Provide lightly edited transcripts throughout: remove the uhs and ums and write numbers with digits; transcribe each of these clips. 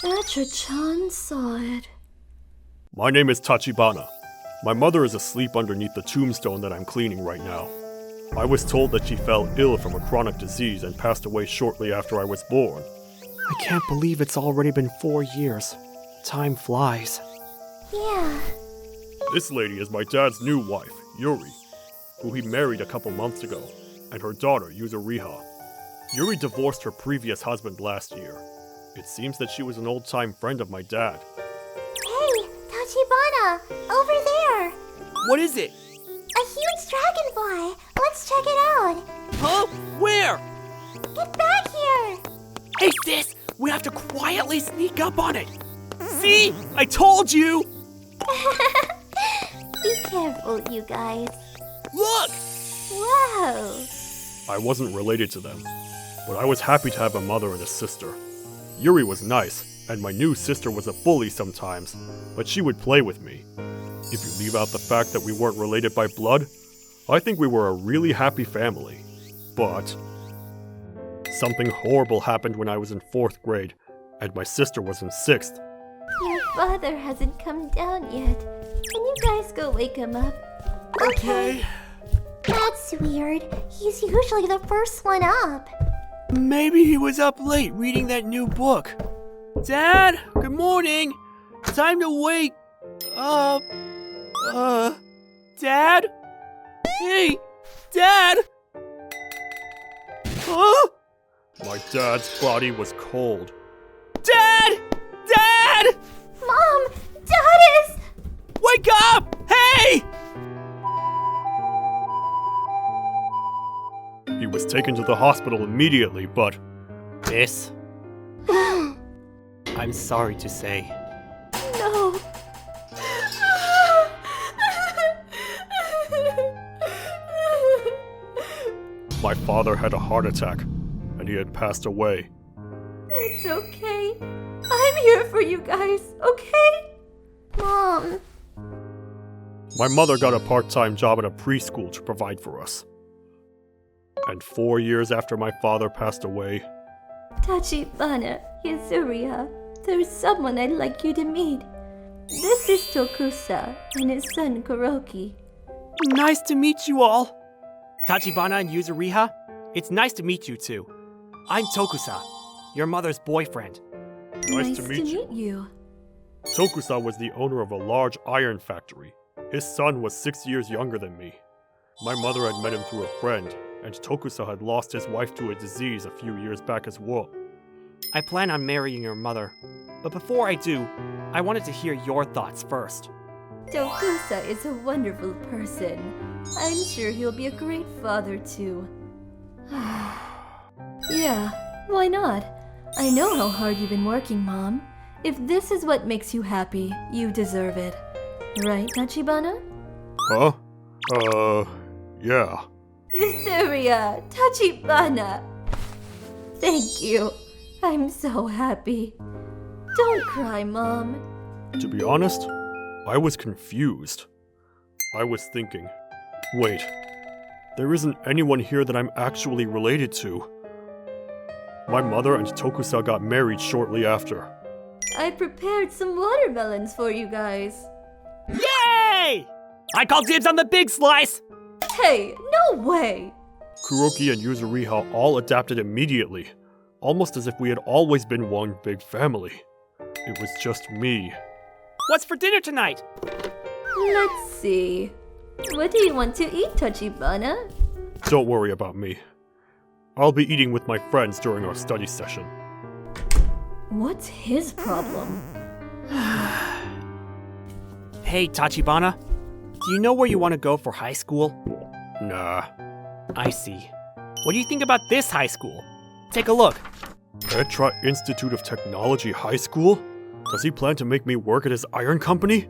Etra-chan saw it. My name is Tachibana. My mother is asleep underneath the tombstone that I'm cleaning right now. I was told that she fell ill from a chronic disease and passed away shortly after I was born. I can't believe it's already been 4 years. Time flies. Yeah. This lady is my dad's new wife, Yuri, who he married a couple months ago, and her daughter, Yuzuriha. Yuri divorced her previous husband last year. It seems that she was an old-time friend of my dad. Hey, Tachibana! Over there! What is it? A huge dragonfly! Let's check it out! Huh? Where? Get back here! Hey sis, we have to quietly sneak up on it. See? I told you! Be careful, you guys. Look! Whoa! I wasn't related to them, but I was happy to have a mother and a sister. Yuri was nice, and my new sister was a bully sometimes, but she would play with me. If you leave out the fact that we weren't related by blood, I think we were a really happy family. But something horrible happened when I was in 4th grade, and my sister was in 6th. Your father hasn't come down yet. Can you guys go wake him up? Okay. That's weird. He's usually the first one up. Maybe he was up late reading that new book. Dad, good morning. Time to wake up. Dad? Hey, Dad! Huh? My dad's body was cold. Dad! Dad! Mom! Dad is... Wake up! Hey! He was taken to the hospital immediately, but Miss? I'm sorry to say. No. my father had a heart attack, and he had passed away. It's okay. I'm here for you guys, okay? Mom. My mother got a part-time job at a preschool to provide for us. And 4 years after my father passed away, Tachibana, Yuzuriha, there's someone I'd like you to meet. This is Tokusa and his son Kuroki. Nice to meet you all. Tachibana and Yuzuriha, it's nice to meet you too. I'm Tokusa, your mother's boyfriend. Nice to meet you. Tokusa was the owner of a large iron factory. His son was 6 years younger than me. My mother had met him through a friend, and Tokusa had lost his wife to a disease a few years back as well. I plan on marrying your mother, but before I do, I wanted to hear your thoughts first. Tokusa is a wonderful person. I'm sure he'll be a great father too. Yeah, why not? I know how hard you've been working, Mom. If this is what makes you happy, you deserve it. Right, Tachibana? Huh? Yeah. Yuzuriha, Tachibana! Thank you. I'm so happy. Don't cry, Mom. To be honest, I was confused. I was thinking, wait, there isn't anyone here that I'm actually related to. My mother and Tokusa got married shortly after. I prepared some watermelons for you guys. Yay! I call dibs on the big slice! Hey, no way! Kuroki and Yuzuriha all adapted immediately, almost as if we had always been one big family. It was just me. What's for dinner tonight? Let's see. What do you want to eat, Tachibana? Don't worry about me. I'll be eating with my friends during our study session. What's his problem? Hey, Tachibana. Do you know where you want to go for high school? Nah. I see. What do you think about this high school? Take a look. Etra Institute of Technology High School? Does he plan to make me work at his iron company?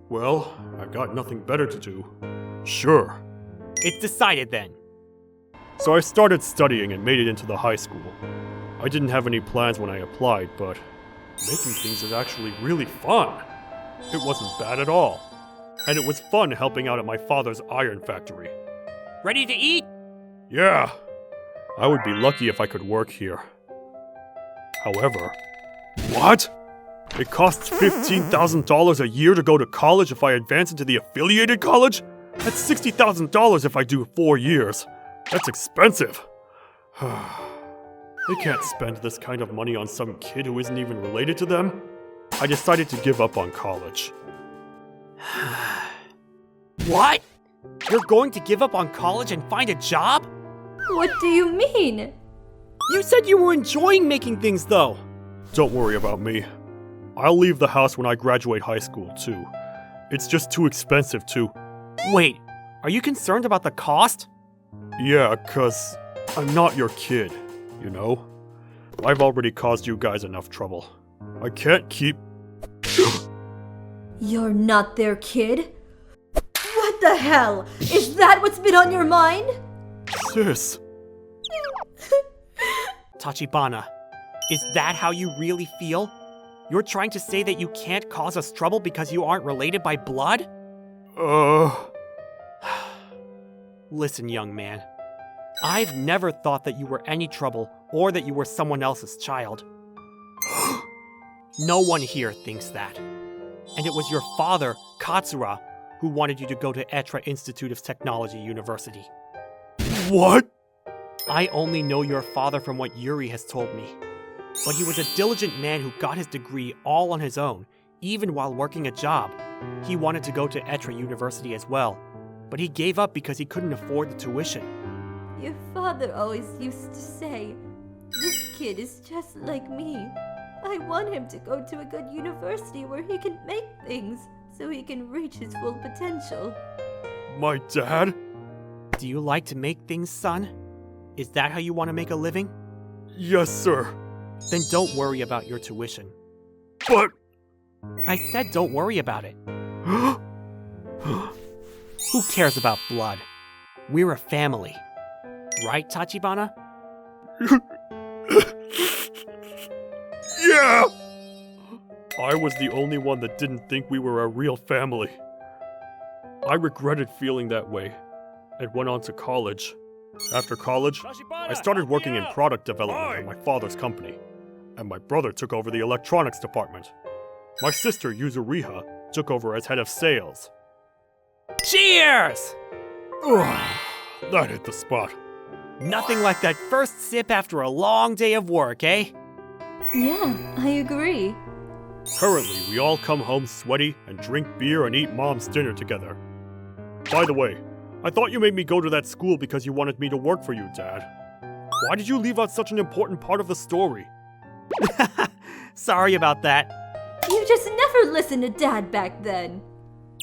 Well, I've got nothing better to do. Sure. It's decided then. So I started studying and made it into the high school. I didn't have any plans when I applied, but making things is actually really fun. It wasn't bad at all. And it was fun helping out at my father's iron factory. Ready to eat? Yeah. I would be lucky if I could work here. However... What? It costs $15,000 a year to go to college if I advance into the affiliated college? That's $60,000 if I do 4 years. That's expensive. They can't spend this kind of money on some kid who isn't even related to them. I decided to give up on college. What? You're going to give up on college and find a job? What do you mean? You said you were enjoying making things, though. Don't worry about me. I'll leave the house when I graduate high school, too. It's just too expensive to... Wait, are you concerned about the cost? Yeah, 'cause I'm not your kid, you know? I've already caused you guys enough trouble. I can't keep... You're not their kid? What the hell? Is that what's been on your mind? Sis. Tachibana, is that how you really feel? You're trying to say that you can't cause us trouble because you aren't related by blood? Listen, young man. I've never thought that you were any trouble or that you were someone else's child. No one here thinks that. And it was your father, Katsura, who wanted you to go to Etra Institute of Technology University. What? I only know your father from what Yuri has told me. But he was a diligent man who got his degree all on his own, even while working a job. He wanted to go to Etra University as well, but he gave up because he couldn't afford the tuition. Your father always used to say, "This kid is just like me. I want him to go to a good university where he can make things, so he can reach his full potential." My dad? Do you like to make things, son? Is that how you want to make a living? Yes, sir. Then don't worry about your tuition. But... I said don't worry about it. Who cares about blood? We're a family. Right, Tachibana? Yeah! I was the only one that didn't think we were a real family. I regretted feeling that way and went on to college. After college, I started working in product development at my father's company, and my brother took over the electronics department. My sister, Yuzuriha, took over as head of sales. Cheers! That hit the spot. Nothing like that first sip after a long day of work, eh? Yeah, I agree. Currently, we all come home sweaty and drink beer and eat mom's dinner together. By the way, I thought you made me go to that school because you wanted me to work for you, Dad. Why did you leave out such an important part of the story? Sorry about that. You just never listened to Dad back then.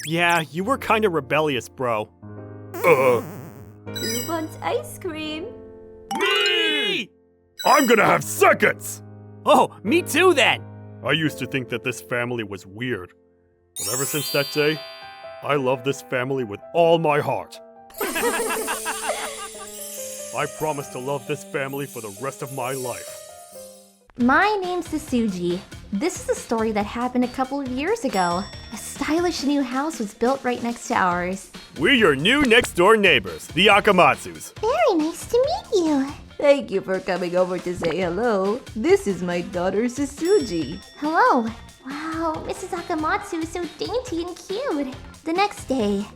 Yeah, you were kinda rebellious, bro. Who wants ice cream? Me! I'm gonna have seconds! Oh, me too then! I used to think that this family was weird, but ever since that day, I love this family with all my heart. I promise to love this family for the rest of my life. My name's Sasuji. This is a story that happened a couple of years ago. A stylish new house was built right next to ours. We're your new next-door neighbors, the Akamatsus. Very nice to meet you. Thank you for coming over to say hello. This is my daughter Sasuji. Hello. Wow, Mrs. Akamatsu is so dainty and cute. The next day.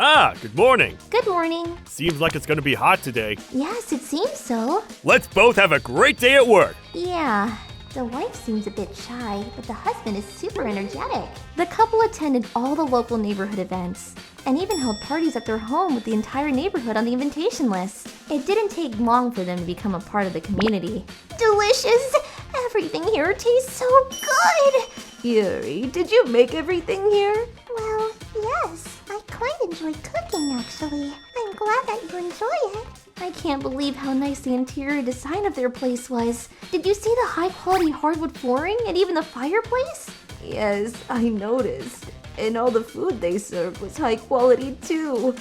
Ah, good morning. Good morning. Seems like it's gonna be hot today. Yes, it seems so. Let's both have a great day at work. Yeah. The wife seems a bit shy, but the husband is super energetic. The couple attended all the local neighborhood events, and even held parties at their home with the entire neighborhood on the invitation list. It didn't take long for them to become a part of the community. Delicious! Everything here tastes so good! Yuri, did you make everything here? Well, yes. I quite enjoy cooking, actually. I'm glad that you enjoy it. I can't believe how nice the interior design of their place was. Did you see the high-quality hardwood flooring and even the fireplace? Yes, I noticed. And all the food they served was high quality too.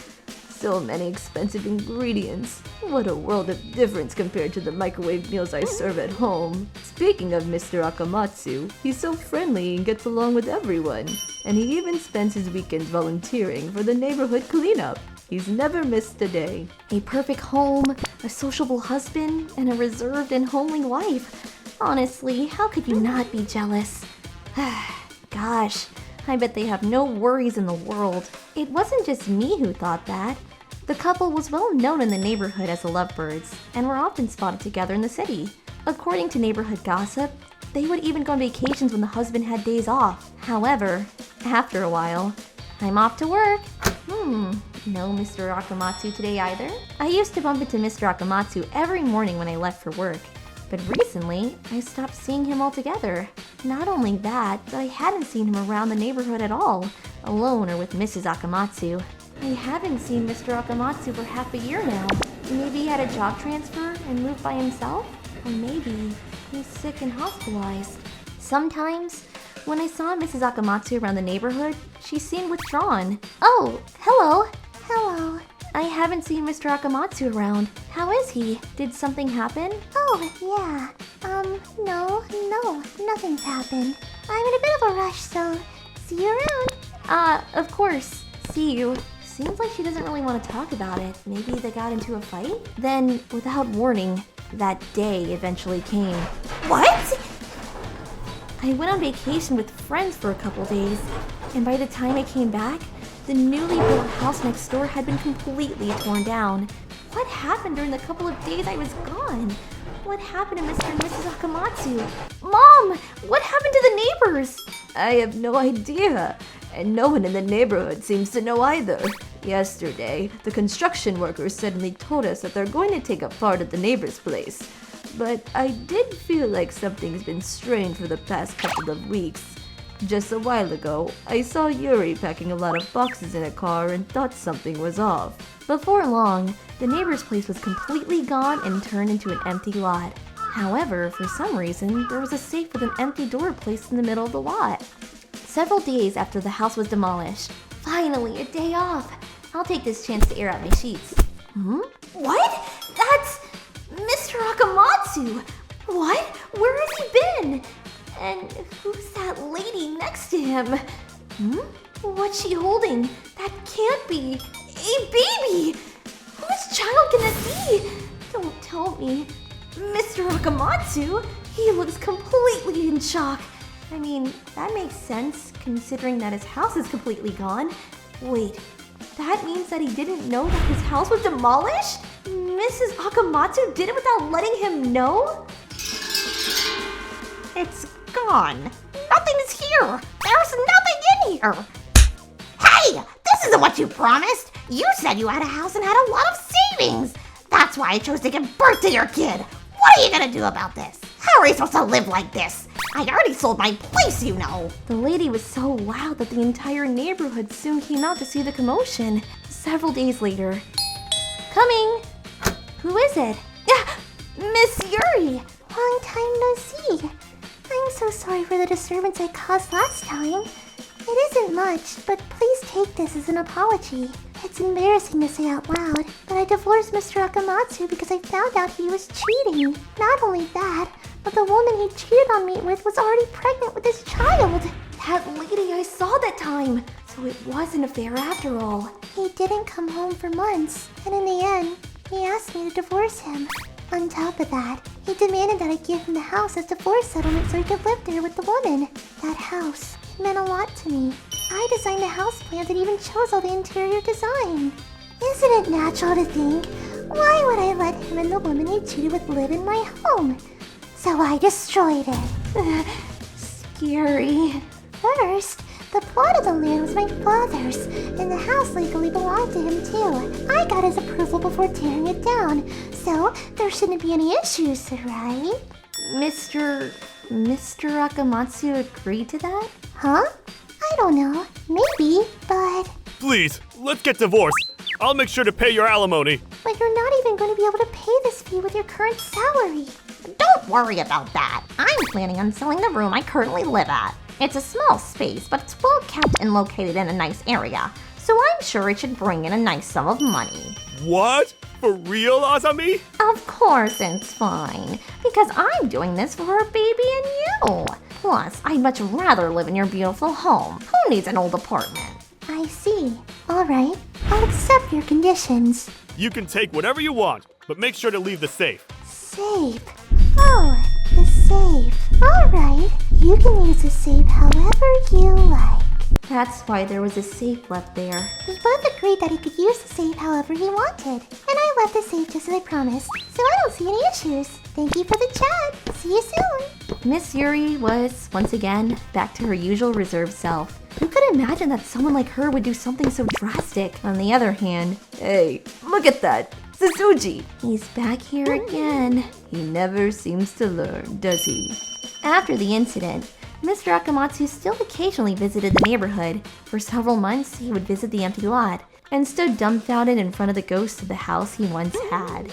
So many expensive ingredients. What a world of difference compared to the microwave meals I serve at home. Speaking of Mr. Akamatsu, he's so friendly and gets along with everyone. And he even spends his weekends volunteering for the neighborhood cleanup. He's never missed a day. A perfect home, a sociable husband, and a reserved and homely wife. Honestly, how could you not be jealous? Gosh, I bet they have no worries in the world. It wasn't just me who thought that. The couple was well known in the neighborhood as the lovebirds, and were often spotted together in the city. According to neighborhood gossip, they would even go on vacations when the husband had days off. However, after a while, I'm off to work. No Mr. Akamatsu today either. I used to bump into Mr. Akamatsu every morning when I left for work, but recently I stopped seeing him altogether. Not only that, but I hadn't seen him around the neighborhood at all, alone or with Mrs. Akamatsu. I haven't seen Mr. Akamatsu for half a year now. Maybe he had a job transfer and moved by himself? Or maybe he's sick and hospitalized. Sometimes, when I saw Mrs. Akamatsu around the neighborhood, she seemed withdrawn. Oh, hello. Hello. I haven't seen Mr. Akamatsu around. How is he? Did something happen? Oh, yeah. No, nothing's happened. I'm in a bit of a rush, so see you around. Of course. See you. Seems like she doesn't really want to talk about it. Maybe they got into a fight? Then, without warning, that day eventually came. What? I went on vacation with friends for a couple days, and by the time I came back, the newly built house next door had been completely torn down. What happened during the couple of days I was gone? What happened to Mr. and Mrs. Akamatsu? Mom! What happened to the neighbors? I have no idea, and no one in the neighborhood seems to know either. Yesterday, the construction workers suddenly told us that they're going to take apart at the neighbor's place. But I did feel like something's been strange for the past couple of weeks. Just a while ago, I saw Yuri packing a lot of boxes in a car and thought something was off. Before long, the neighbor's place was completely gone and turned into an empty lot. However, for some reason, there was a safe with an empty door placed in the middle of the lot. Several days after the house was demolished, finally a day off. I'll take this chance to air out my sheets. What? That's Mr. Akamatsu! What? Where has he been? And who's that lady next to him? What's she holding? That can't be a baby! Whose child can that be? Don't tell me. Mr. Akamatsu? He looks completely in shock. I mean, that makes sense, considering that his house is completely gone. Wait, that means that he didn't know that his house was demolished? Mrs. Akamatsu did it without letting him know? It's gone. Nothing's here. There's nothing in here. Hey, this isn't what you promised. You said you had a house and had a lot of savings. That's why I chose to give birth to your kid. What are you gonna do about this? How are you supposed to live like this? I already sold my place, you know. The lady was so loud that the entire neighborhood soon came out to see the commotion. Several days later. Coming! Who is it? Miss Yuri! Long time no see. I'm so sorry for the disturbance I caused last time. It isn't much, but please take this as an apology. It's embarrassing to say out loud, but I divorced Mr. Akamatsu because I found out he was cheating. Not only that, but the woman he cheated on me with was already pregnant with his child. That lady I saw that time! So it was an affair after all. He didn't come home for months, and in the end, he asked me to divorce him. On top of that, he demanded that I give him the house as divorce settlement so he could live there with the woman. That house meant a lot to me. I designed the house plans and even chose all the interior design. Isn't it natural to think, why would I let him and the woman he cheated with live in my home? So I destroyed it. Scary. First, the plot of the land was my father's, and the house legally belonged to him too. I got his approval before tearing it down, so there shouldn't be any issues, right? Mr. Akamatsu agreed to that? Huh? I don't know. Maybe, but... Please, let's get divorced. I'll make sure to pay your alimony. But you're not even going to be able to pay this fee with your current salary. Don't worry about that. I'm planning on selling the room I currently live at. It's a small space, but it's well kept and located in a nice area, so I'm sure it should bring in a nice sum of money. What? For real, Azami? Of course it's fine, because I'm doing this for her baby and you. Plus, I'd much rather live in your beautiful home. Who needs an old apartment? I see. All right. I'll accept your conditions. You can take whatever you want, but make sure to leave the safe. Safe. Oh, the safe. All right. You can use the safe however you like. That's why there was a safe left there. We both agreed that he could use the safe however he wanted. And I left the safe just as I promised, so I don't see any issues. Thank you for the chat. See you soon. Miss Yuri was, once again, back to her usual reserved self. Who could imagine that someone like her would do something so drastic? On the other hand, Hey, look at that! Suzuji! he's back here again. He never seems to learn, does he? After the incident, Mr. Akamatsu still occasionally visited the neighborhood. For several months, he would visit the empty lot and stood dumbfounded in front of the ghost of the house he once had.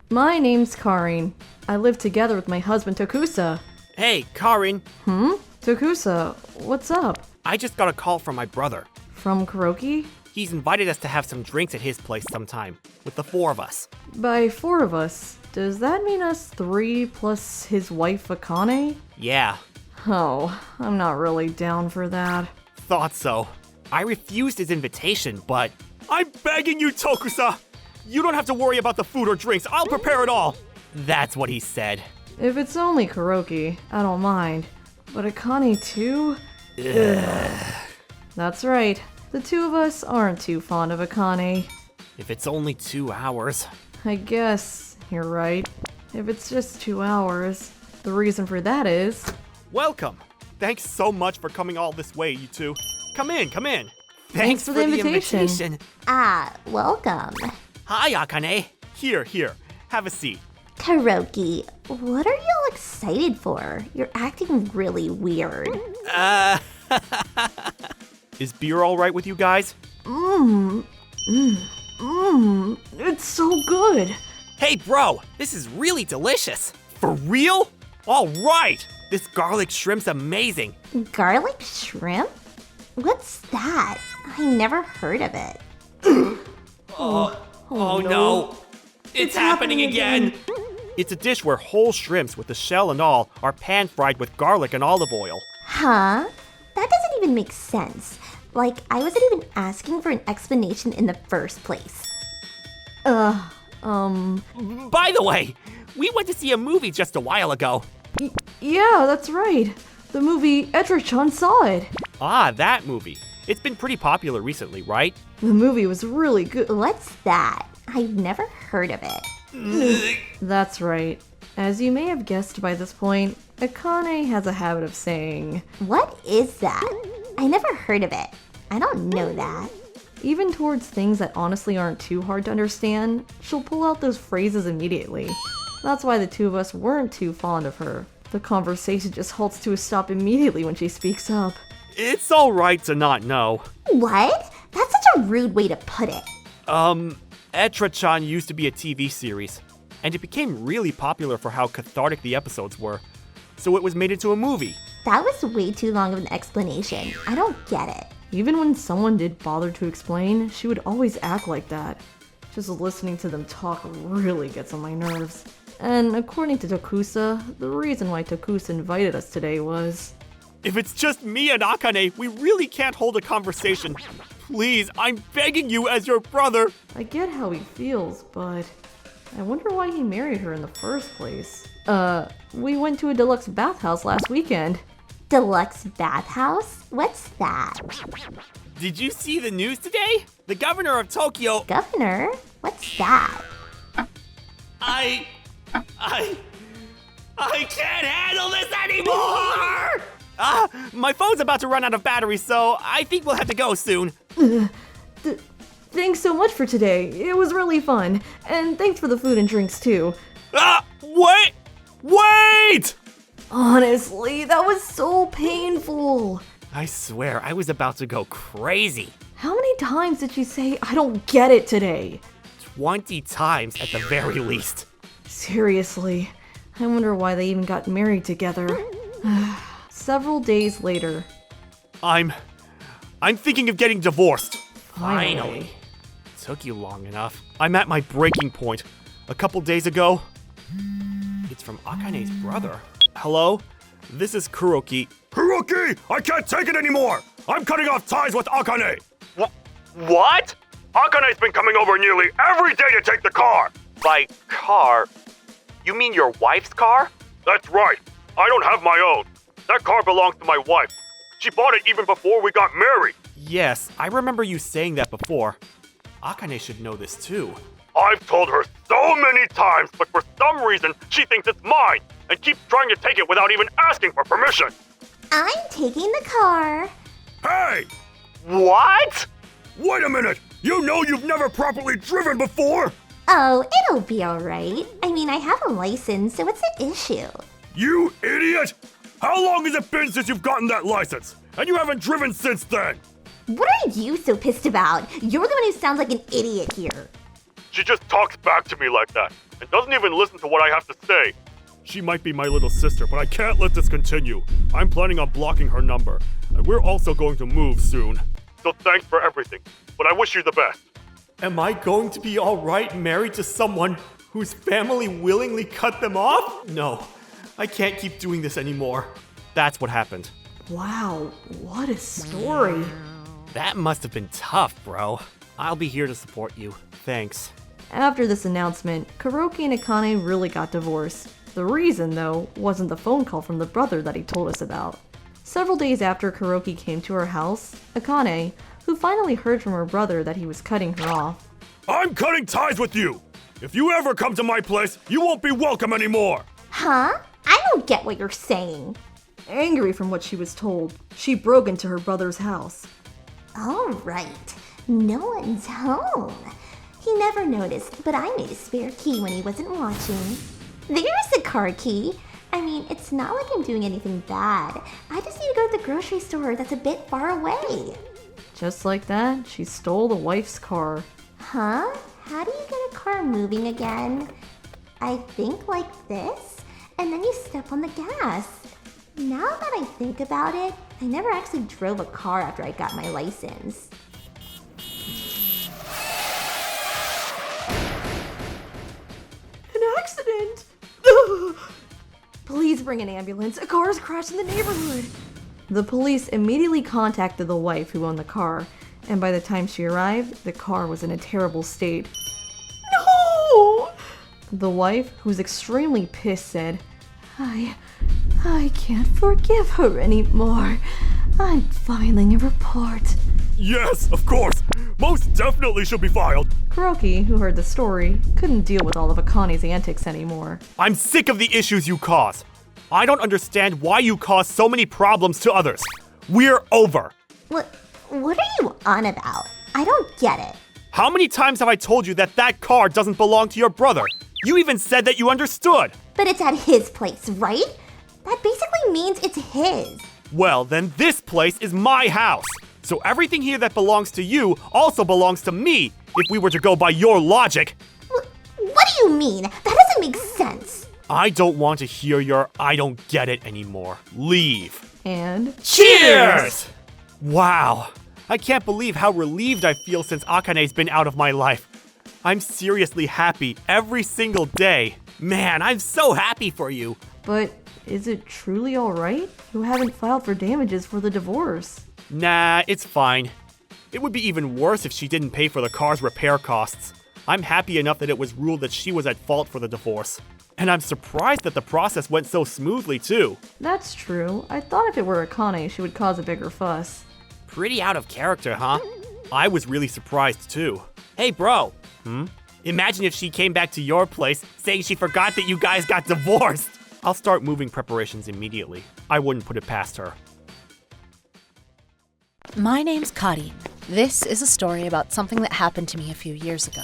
My name's Karin. I live together with my husband Tokusa. Hey, Karin. Tokusa, what's up? I just got a call from my brother. From Kuroki? He's invited us to have some drinks at his place sometime, with the 4 of us. By 4 of us, does that mean us 3 plus his wife Akane? Yeah, Oh, I'm not really down for that. thought so. I refused his invitation, but... I'm begging you, Tokusa! You don't have to worry about the food or drinks, I'll prepare it all! That's what he said. If it's only Kuroki, I don't mind. But Akane too? Ugh. That's right. The 2 of us aren't too fond of Akane. If it's only 2 hours. I guess you're right. If it's just 2 hours, the reason for that is... Welcome! Thanks so much for coming all this way, you two. Come in, come in. Thanks for the invitation. Welcome. Hi, Akane. Here, have a seat. Kuroki, what are you all excited for? You're acting really weird. Is beer all right with you guys? It's so good. Hey, bro, this is really delicious. For real? All right. This garlic shrimp's amazing. Garlic shrimp? What's that? I never heard of it. Oh no. It's happening again. It's a dish where whole shrimps with the shell and all are pan-fried with garlic and olive oil. Huh? That doesn't even make sense. Like, I wasn't even asking for an explanation in the first place. By the way, we went to see a movie just a while ago. Yeah, that's right. The movie Etra-chan saw it. Ah, that movie. It's been pretty popular recently, right? The movie was really good. What's that? I've never heard of it. That's right. As you may have guessed by this point, Akane has a habit of saying, What is that? I never heard of it. I don't know that. even towards things that honestly aren't too hard to understand, she'll pull out those phrases immediately. That's why the 2 of us weren't too fond of her. The conversation just halts to a stop immediately when she speaks up. It's alright to not know. What? That's such a rude way to put it. Etra-chan used to be a TV series, and it became really popular for how cathartic the episodes were. So it was made into a movie. That was way too long of an explanation. I don't get it. Even when someone did bother to explain, she would always act like that. Just listening to them talk really gets on my nerves. And according to Tokusa, the reason why Tokusa invited us today was... If it's just me and Akane, we really can't hold a conversation. Please, I'm begging you as your brother. I get how he feels, but I wonder why he married her in the first place. We went to a deluxe bathhouse last weekend. Deluxe bathhouse? What's that? Did you see the news today? The governor of Tokyo... Governor? What's that? I can't handle this anymore! My phone's about to run out of battery, so I think we'll have to go soon. Thanks so much for today. It was really fun. And thanks for the food and drinks too. Wait! Honestly, that was so painful. I swear, I was about to go crazy. How many times did she say, I don't get it today? 20 times at the very least. Seriously, I wonder why they even got married together. Several days later. I'm thinking of getting divorced. Finally. Took you long enough. I'm at my breaking point. A couple days ago. It's from Akane's brother. Hello? This is Kuroki. Kuroki! I can't take it anymore! I'm cutting off ties with Akane! You mean your wife's car? That's right. I don't have my own. That car belongs to my wife. She bought it even before we got married. Yes, I remember you saying that before. Akane should know this too. I've told her so many times, but for some reason, she thinks it's mine and keeps trying to take it without even asking for permission. I'm taking the car. Hey! What? Wait a minute! You know you've never properly driven before! Oh, it'll be alright. I mean, I have a license, so what's the issue? You idiot! How long has it been since you've gotten that license? And you haven't driven since then! What are you so pissed about? You're the one who sounds like an idiot here. She just talks back to me like that, and doesn't even listen to what I have to say. She might be my little sister, but I can't let this continue. I'm planning on blocking her number, and we're also going to move soon. So thanks for everything, but I wish you the best. Am I going to be alright married to someone whose family willingly cut them off? No, I can't keep doing this anymore. That's what happened. Wow, what a story. That must have been tough, bro. I'll be here to support you. Thanks. After this announcement, Kuroki and Akane really got divorced. The reason, though, wasn't the phone call from the brother that he told us about. Several days after Kuroki came to her house, Akane, who finally heard from her brother that he was cutting her off. I'm cutting ties with you! If you ever come to my place, you won't be welcome anymore! Huh? I don't get what you're saying. Angry from what she was told, she broke into her brother's house. Alright, no one's home. He never noticed, but I made a spare key when he wasn't watching. There's the car key. I mean, it's not like I'm doing anything bad. I just need to go to the grocery store that's a bit far away. Just like that, she stole the wife's car. Huh? How do you get a car moving again? I think like this, and then you step on the gas. Now that I think about it, I never actually drove a car after I got my license. An accident! Please bring an ambulance. A car has crashed in the neighborhood. The police immediately contacted the wife who owned the car, and by the time she arrived, the car was in a terrible state. No! The wife, who was extremely pissed, said, I can't forgive her anymore. I'm filing a report. Yes, of course! Most definitely should be filed! Kuroki, who heard the story, couldn't deal with all of Akane's antics anymore. I'm sick of the issues you cause. I don't understand why you cause so many problems to others. We're over. What are you on about? I don't get it. How many times have I told you that that car doesn't belong to your brother? You even said that you understood. But it's at his place, right? That basically means it's his. Well, then this place is my house. So everything here that belongs to you also belongs to me, if we were to go by your logic. What do you mean? That doesn't make sense. I don't want to hear your I don't get it anymore. Leave. And Cheers! Wow. I can't believe how relieved I feel since Akane's been out of my life. I'm seriously happy every single day. Man, I'm so happy for you. But is it truly alright? You haven't filed for damages for the divorce. Nah, it's fine. It would be even worse if she didn't pay for the car's repair costs. I'm happy enough that it was ruled that she was at fault for the divorce. And I'm surprised that the process went so smoothly, too. That's true. I thought if it were Akane, she would cause a bigger fuss. Pretty out of character, huh? I was really surprised, too. Hey, bro. Imagine if she came back to your place saying she forgot that you guys got divorced. I'll start moving preparations immediately. I wouldn't put it past her. My name's Kari. This is a story about something that happened to me a few years ago.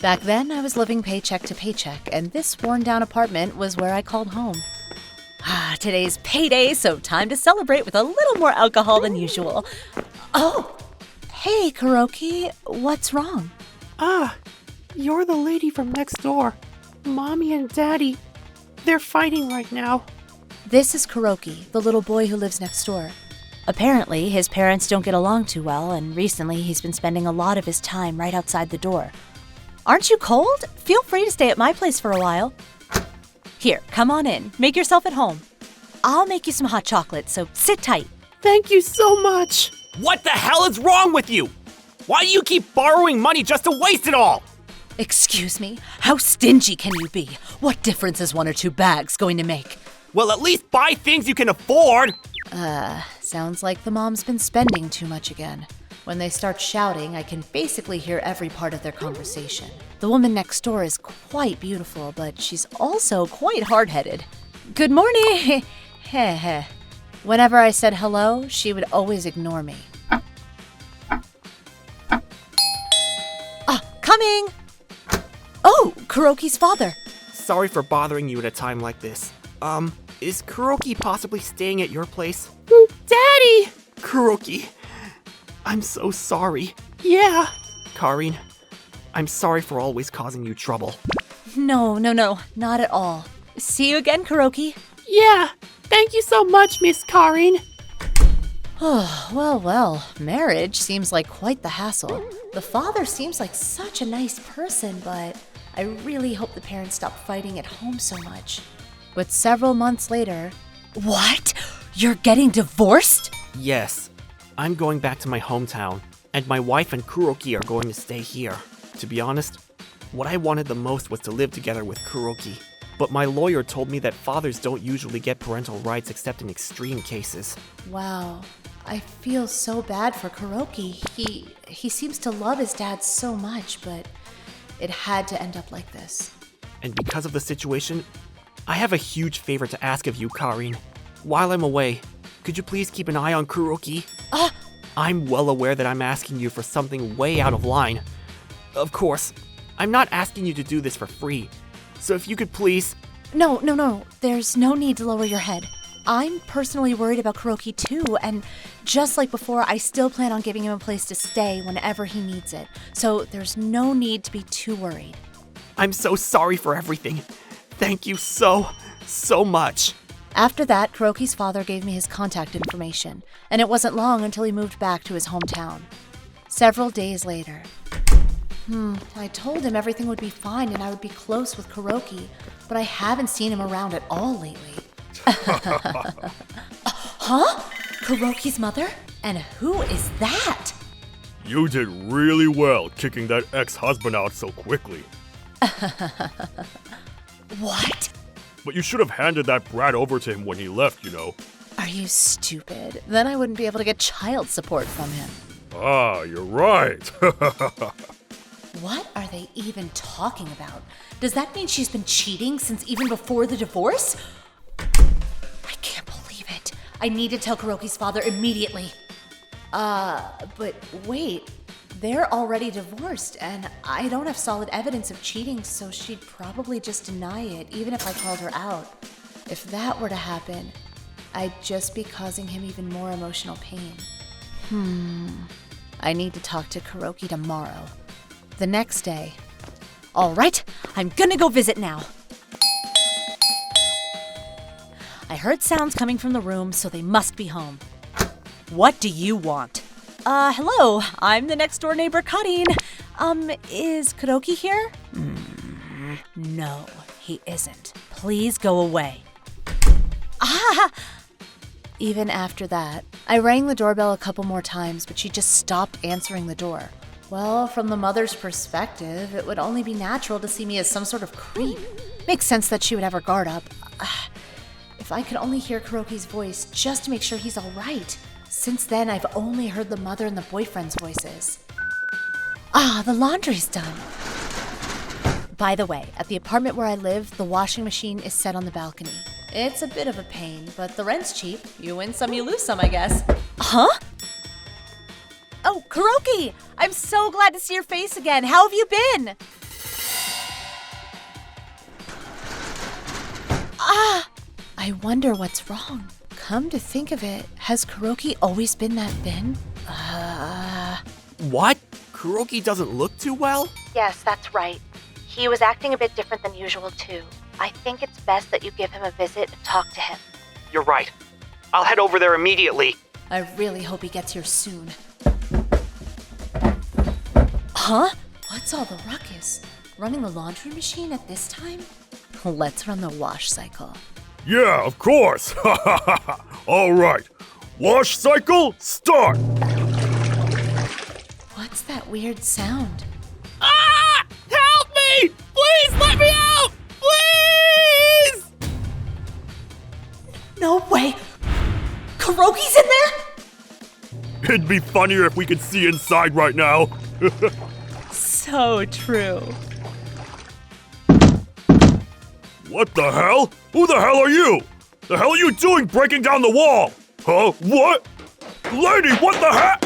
Back then, I was living paycheck to paycheck, and this worn-down apartment was where I called home. Today's payday, so time to celebrate with a little more alcohol than usual. Oh! Hey, Kuroki, what's wrong? You're the lady from next door. Mommy and Daddy, they're fighting right now. This is Kuroki, the little boy who lives next door. Apparently, his parents don't get along too well, and recently he's been spending a lot of his time right outside the door. Aren't you cold? Feel free to stay at my place for a while. Here, come on in. Make yourself at home. I'll make you some hot chocolate, so sit tight. Thank you so much. What the hell is wrong with you? Why do you keep borrowing money just to waste it all? Excuse me? How stingy can you be? What difference is 1 or 2 bags going to make? Well, at least buy things you can afford! Sounds like the mom's been spending too much again. When they start shouting, I can basically hear every part of their conversation. The woman next door is quite beautiful, but she's also quite hard-headed. Good morning! Heh. Whenever I said hello, she would always ignore me. Coming! Oh, Kuroki's father. Sorry for bothering you at a time like this. Is Kuroki possibly staying at your place? Daddy! Kuroki, I'm so sorry. Yeah. Karin, I'm sorry for always causing you trouble. No, not at all. See you again, Kuroki. Yeah, thank you so much, Miss Karin. Well, marriage seems like quite the hassle. The father seems like such a nice person, but I really hope the parents stop fighting at home so much. But several months later... What? You're getting divorced? Yes, I'm going back to my hometown, and my wife and Kuroki are going to stay here. To be honest, what I wanted the most was to live together with Kuroki. But my lawyer told me that fathers don't usually get parental rights except in extreme cases. Wow. I feel so bad for Kuroki. He seems to love his dad so much, but it had to end up like this. And because of the situation, I have a huge favor to ask of you, Karin. While I'm away, could you please keep an eye on Kuroki? I'm well aware that I'm asking you for something way out of line. Of course, I'm not asking you to do this for free. So if you could please... No. There's no need to lower your head. I'm personally worried about Kuroki too, and just like before, I still plan on giving him a place to stay whenever he needs it. So there's no need to be too worried. I'm so sorry for everything. Thank you so much. After that, Kuroki's father gave me his contact information, and it wasn't long until he moved back to his hometown. Several days later... I told him everything would be fine and I would be close with Kuroki, but I haven't seen him around at all lately. Huh? Kuroki's mother? And who is that? You did really well kicking that ex-husband out so quickly. What? But you should have handed that brat over to him when he left, you know. Are you stupid? Then I wouldn't be able to get child support from him. Ah, you're right. What are they even talking about? Does that mean she's been cheating since even before the divorce? I can't believe it. I need to tell Kuroki's father immediately. But wait. They're already divorced, and I don't have solid evidence of cheating, so she'd probably just deny it, even if I called her out. If that were to happen, I'd just be causing him even more emotional pain. I need to talk to Kuroki tomorrow. The next day. All right, I'm gonna go visit now. I heard sounds coming from the room, so they must be home. What do you want? Hello, I'm the next door neighbor, Karin. Is Kuroki here? No, he isn't. Please go away. Even after that, I rang the doorbell a couple more times, but she just stopped answering the door. Well, from the mother's perspective, it would only be natural to see me as some sort of creep. Makes sense that she would have her guard up. If I could only hear Kuroki's voice just to make sure he's all right. Since then, I've only heard the mother and the boyfriend's voices. The laundry's done. By the way, at the apartment where I live, the washing machine is set on the balcony. It's a bit of a pain, but the rent's cheap. You win some, you lose some, I guess. Huh? Oh, Kuroki! I'm so glad to see your face again. How have you been? I wonder what's wrong. Come to think of it, has Kuroki always been that thin? What? Kuroki doesn't look too well? Yes, that's right. He was acting a bit different than usual, too. I think it's best that you give him a visit and talk to him. You're right. I'll head over there immediately. I really hope he gets here soon. Huh? What's all the ruckus? Running the laundry machine at this time? Let's run the wash cycle. Yeah, of course. All right. Wash cycle, start. What's that weird sound? Help Kuroki's in there? It'd be funnier if we could see inside right now. So true. What the hell? Who the hell are you? The hell are you doing breaking down the wall? Huh? What? Lady, what the heck?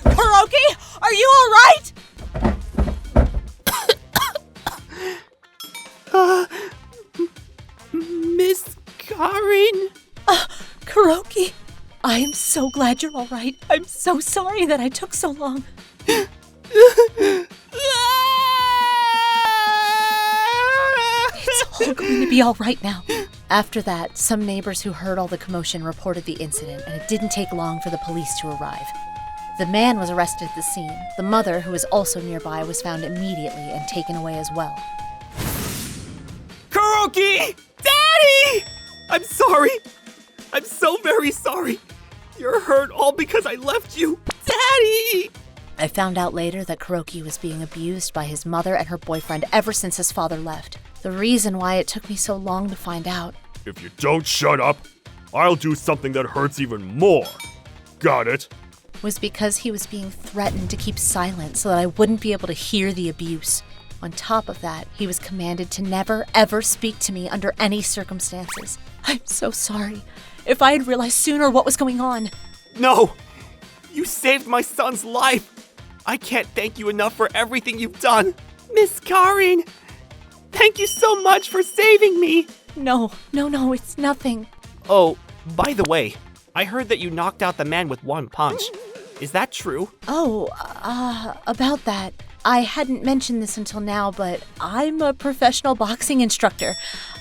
Kuroki, are you alright? Miss Karin? Kuroki, I am so glad you're alright. I'm so sorry that I took so long. It's all going to be alright now. After that, some neighbors who heard all the commotion reported the incident, and it didn't take long for the police to arrive. The man was arrested at the scene. The mother, who was also nearby, was found immediately and taken away as well. Kuroki! Daddy! I'm sorry. I'm so very sorry. You're hurt all because I left you. Daddy! I found out later that Kuroki was being abused by his mother and her boyfriend ever since his father left. The reason why it took me so long to find out If you don't shut up, I'll do something that hurts even more. Got it? was because he was being threatened to keep silent so that I wouldn't be able to hear the abuse. On top of that, he was commanded to never, ever speak to me under any circumstances. I'm so sorry. If I had realized sooner what was going on. No! You saved my son's life! I can't thank you enough for everything you've done! Miss Karin! Thank you so much for saving me! No, it's nothing. Oh, by the way, I heard that you knocked out the man with one punch. Is that true? About that. I hadn't mentioned this until now, but I'm a professional boxing instructor.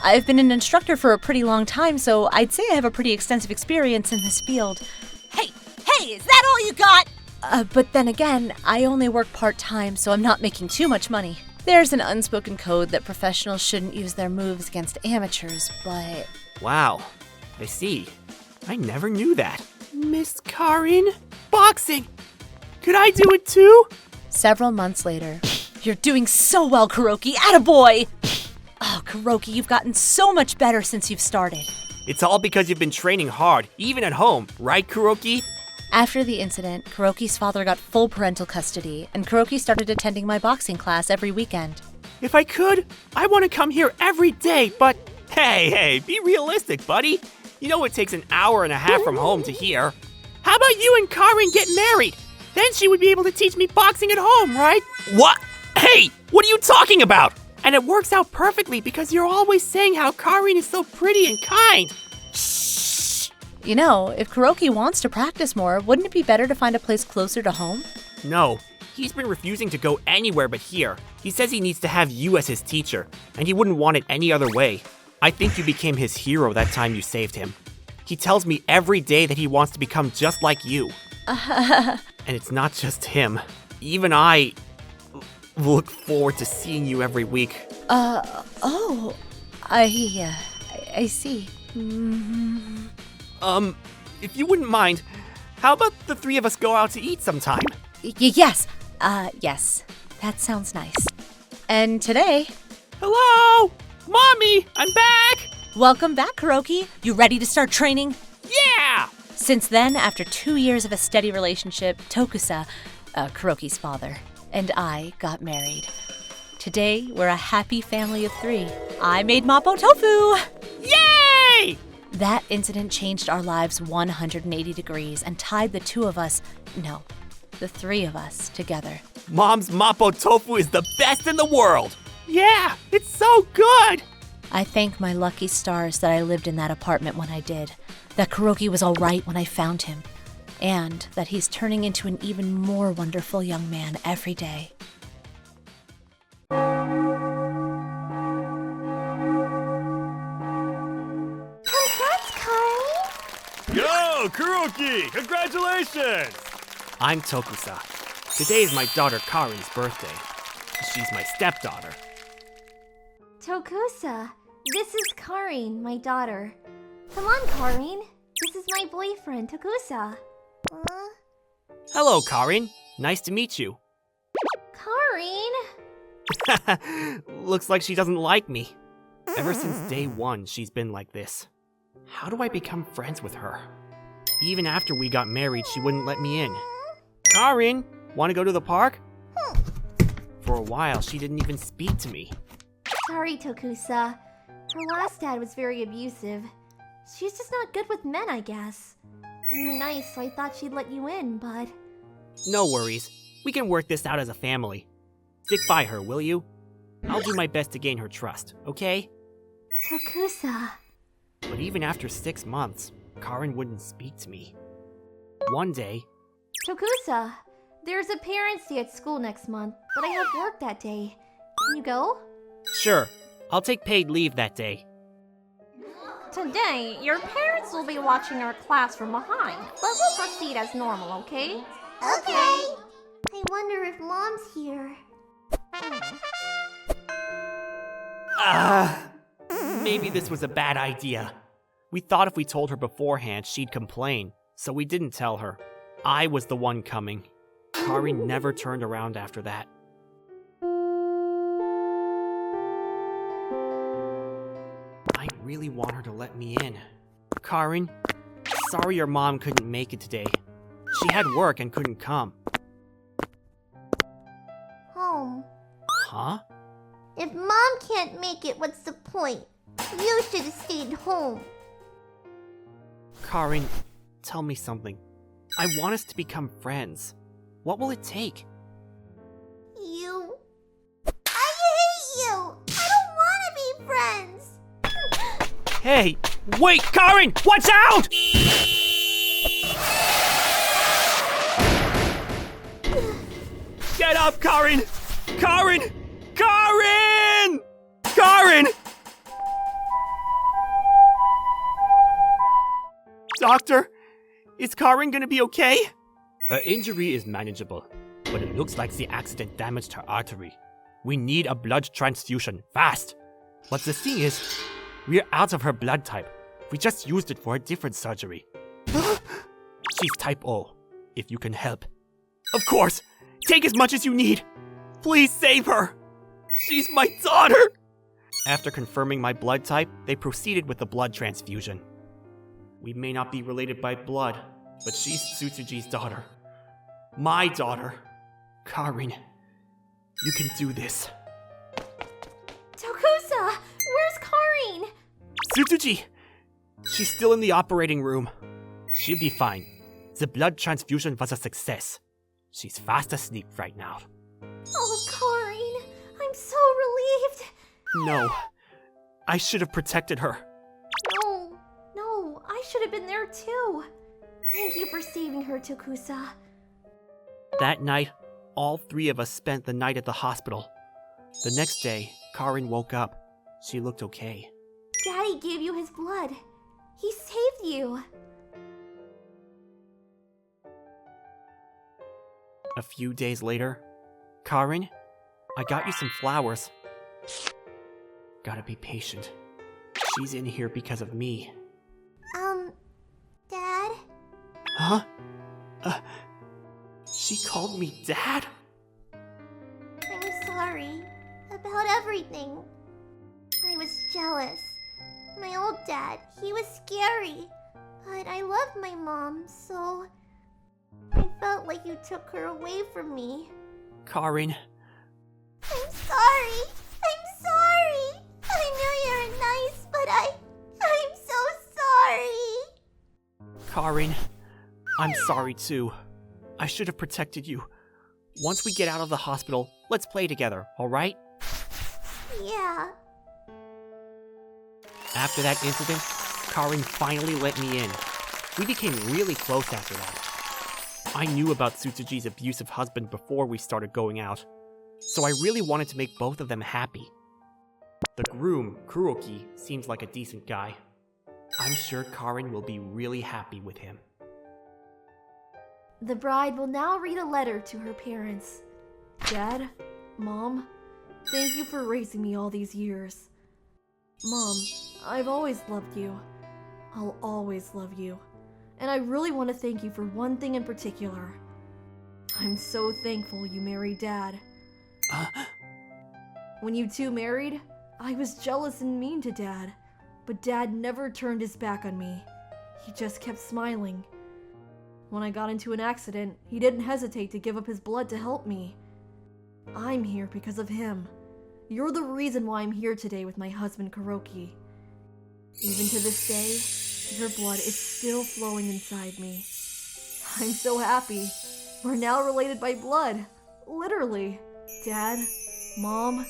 I've been an instructor for a pretty long time, so I'd say I have a pretty extensive experience in this field. Hey, is that all you got? But then again, I only work part-time, so I'm not making too much money. There's an unspoken code that professionals shouldn't use their moves against amateurs, but... Wow, I see. I never knew that. Miss Karin? Boxing! Could I do it too? Several months later... You're doing so well, Kuroki! Attaboy! Oh, Kuroki, you've gotten so much better since you've started. It's all because you've been training hard, even at home, right, Kuroki? After the incident, Kuroki's father got full parental custody, and Kuroki started attending my boxing class every weekend. If I could, I want to come here every day, but hey, be realistic, buddy. You know it takes an hour and a half from home to here. How about you and Karin get married? Then she would be able to teach me boxing at home, right? What? Hey, what are you talking about? And it works out perfectly because you're always saying how Karin is so pretty and kind. You know, if Kuroki wants to practice more, wouldn't it be better to find a place closer to home? No, he's been refusing to go anywhere but here. He says he needs to have you as his teacher, and he wouldn't want it any other way. I think you became his hero that time you saved him. He tells me every day that he wants to become just like you. And it's not just him. Even I look forward to seeing you every week. I see. If you wouldn't mind, how about the three of us go out to eat sometime? Yes. Yes. That sounds nice. And today... Hello! Mommy, I'm back! Welcome back, Kuroki. You ready to start training? Yeah! Since then, after 2 years of a steady relationship, Tokusa, Kuroki's father, and I got married. Today, we're a happy family of 3. I made Mapo Tofu! Yay! That incident changed our lives 180 degrees and tied the 3 of us together. Mom's Mapo Tofu is the best in the world! Yeah, it's so good! I thank my lucky stars that I lived in that apartment when I did, that Kuroki was all right when I found him, and that he's turning into an even more wonderful young man every day. Congrats, Karin! Yo, Kuroki! Congratulations! I'm Tokusa. Today is my daughter Karin's birthday. She's my stepdaughter. Tokusa, this is Karin, my daughter. Come on, Karin. This is my boyfriend, Tokusa. Hello, Karin. Nice to meet you. Karin! Looks like she doesn't like me. Ever since day one, she's been like this. How do I become friends with her? Even after we got married, she wouldn't let me in. Karin, want to go to the park? For a while, she didn't even speak to me. Sorry, Tokusa. Her last dad was very abusive. She's just not good with men, I guess. You're nice, so I thought she'd let you in, but... No worries. We can work this out as a family. Stick by her, will you? I'll do my best to gain her trust, okay? Tokusa... But even after 6 months, Karin wouldn't speak to me. One day... Tokusa, there's a parents' day at school next month, but I have work that day. Can you go? Sure, I'll take paid leave that day. Today, your parents will be watching our class from behind, but we'll proceed as normal, okay? Okay. I wonder if Mom's here. Maybe this was a bad idea. We thought if we told her beforehand, she'd complain, so we didn't tell her. I was the one coming. Karin never turned around after that. I really want her to let me in. Karin, sorry your mom couldn't make it today. She had work and couldn't come. Home. Huh? If Mom can't make it, what's the point? You should have stayed home. Karin, tell me something. I want us to become friends. What will it take? You... I hate you! I don't want to be friends! Hey, wait, Karin, watch out! Get up, Karin! Karin! Karin! Karin! Doctor, is Karin gonna be okay? Her injury is manageable, but it looks like the accident damaged her artery. We need a blood transfusion, fast! But the thing is, we're out of her blood type. We just used it for a different surgery. She's type O, if you can help. Of course! Take as much as you need! Please save her! She's my daughter! After confirming my blood type, they proceeded with the blood transfusion. We may not be related by blood, but she's Tsutsuji's daughter. My daughter. Karin, you can do this. Tokusa! Where's Karin? Tsutsuji! She's still in the operating room. She'll be fine. The blood transfusion was a success. She's fast asleep right now. Oh, Karin, I'm so relieved. No. I should have protected her. No, I should have been there too. Thank you for saving her, Tokusa. That night, all three of us spent the night at the hospital. The next day, Karin woke up. She looked okay. Daddy gave you his blood. He saved you. A few days later, Karin, I got you some flowers. Gotta be patient. She's in here because of me. Dad? Huh? She called me Dad? I'm sorry. About everything. I was jealous. My old dad, he was scary. But I love my mom, so... I felt like you took her away from me. Karin, I'm sorry. I'm sorry. I know you're nice, but I'm so sorry. Karin, I'm sorry too. I should have protected you. Once we get out of the hospital, let's play together, alright? Yeah. After that incident, Karin finally let me in. We became really close after that. I knew about Tsutsuji's abusive husband before we started going out, so I really wanted to make both of them happy. The groom, Kuroki, seems like a decent guy. I'm sure Karin will be really happy with him. The bride will now read a letter to her parents. Dad, Mom, thank you for raising me all these years. Mom, I've always loved you. I'll always love you. And I really want to thank you for one thing in particular. I'm so thankful you married Dad. When you two married, I was jealous and mean to Dad, but Dad never turned his back on me. He just kept smiling. When I got into an accident, he didn't hesitate to give up his blood to help me. I'm here because of him. You're the reason why I'm here today with my husband Kuroki. Even to this day, your blood is still flowing inside me. I'm so happy. We're now related by blood. Literally. Dad, Mom,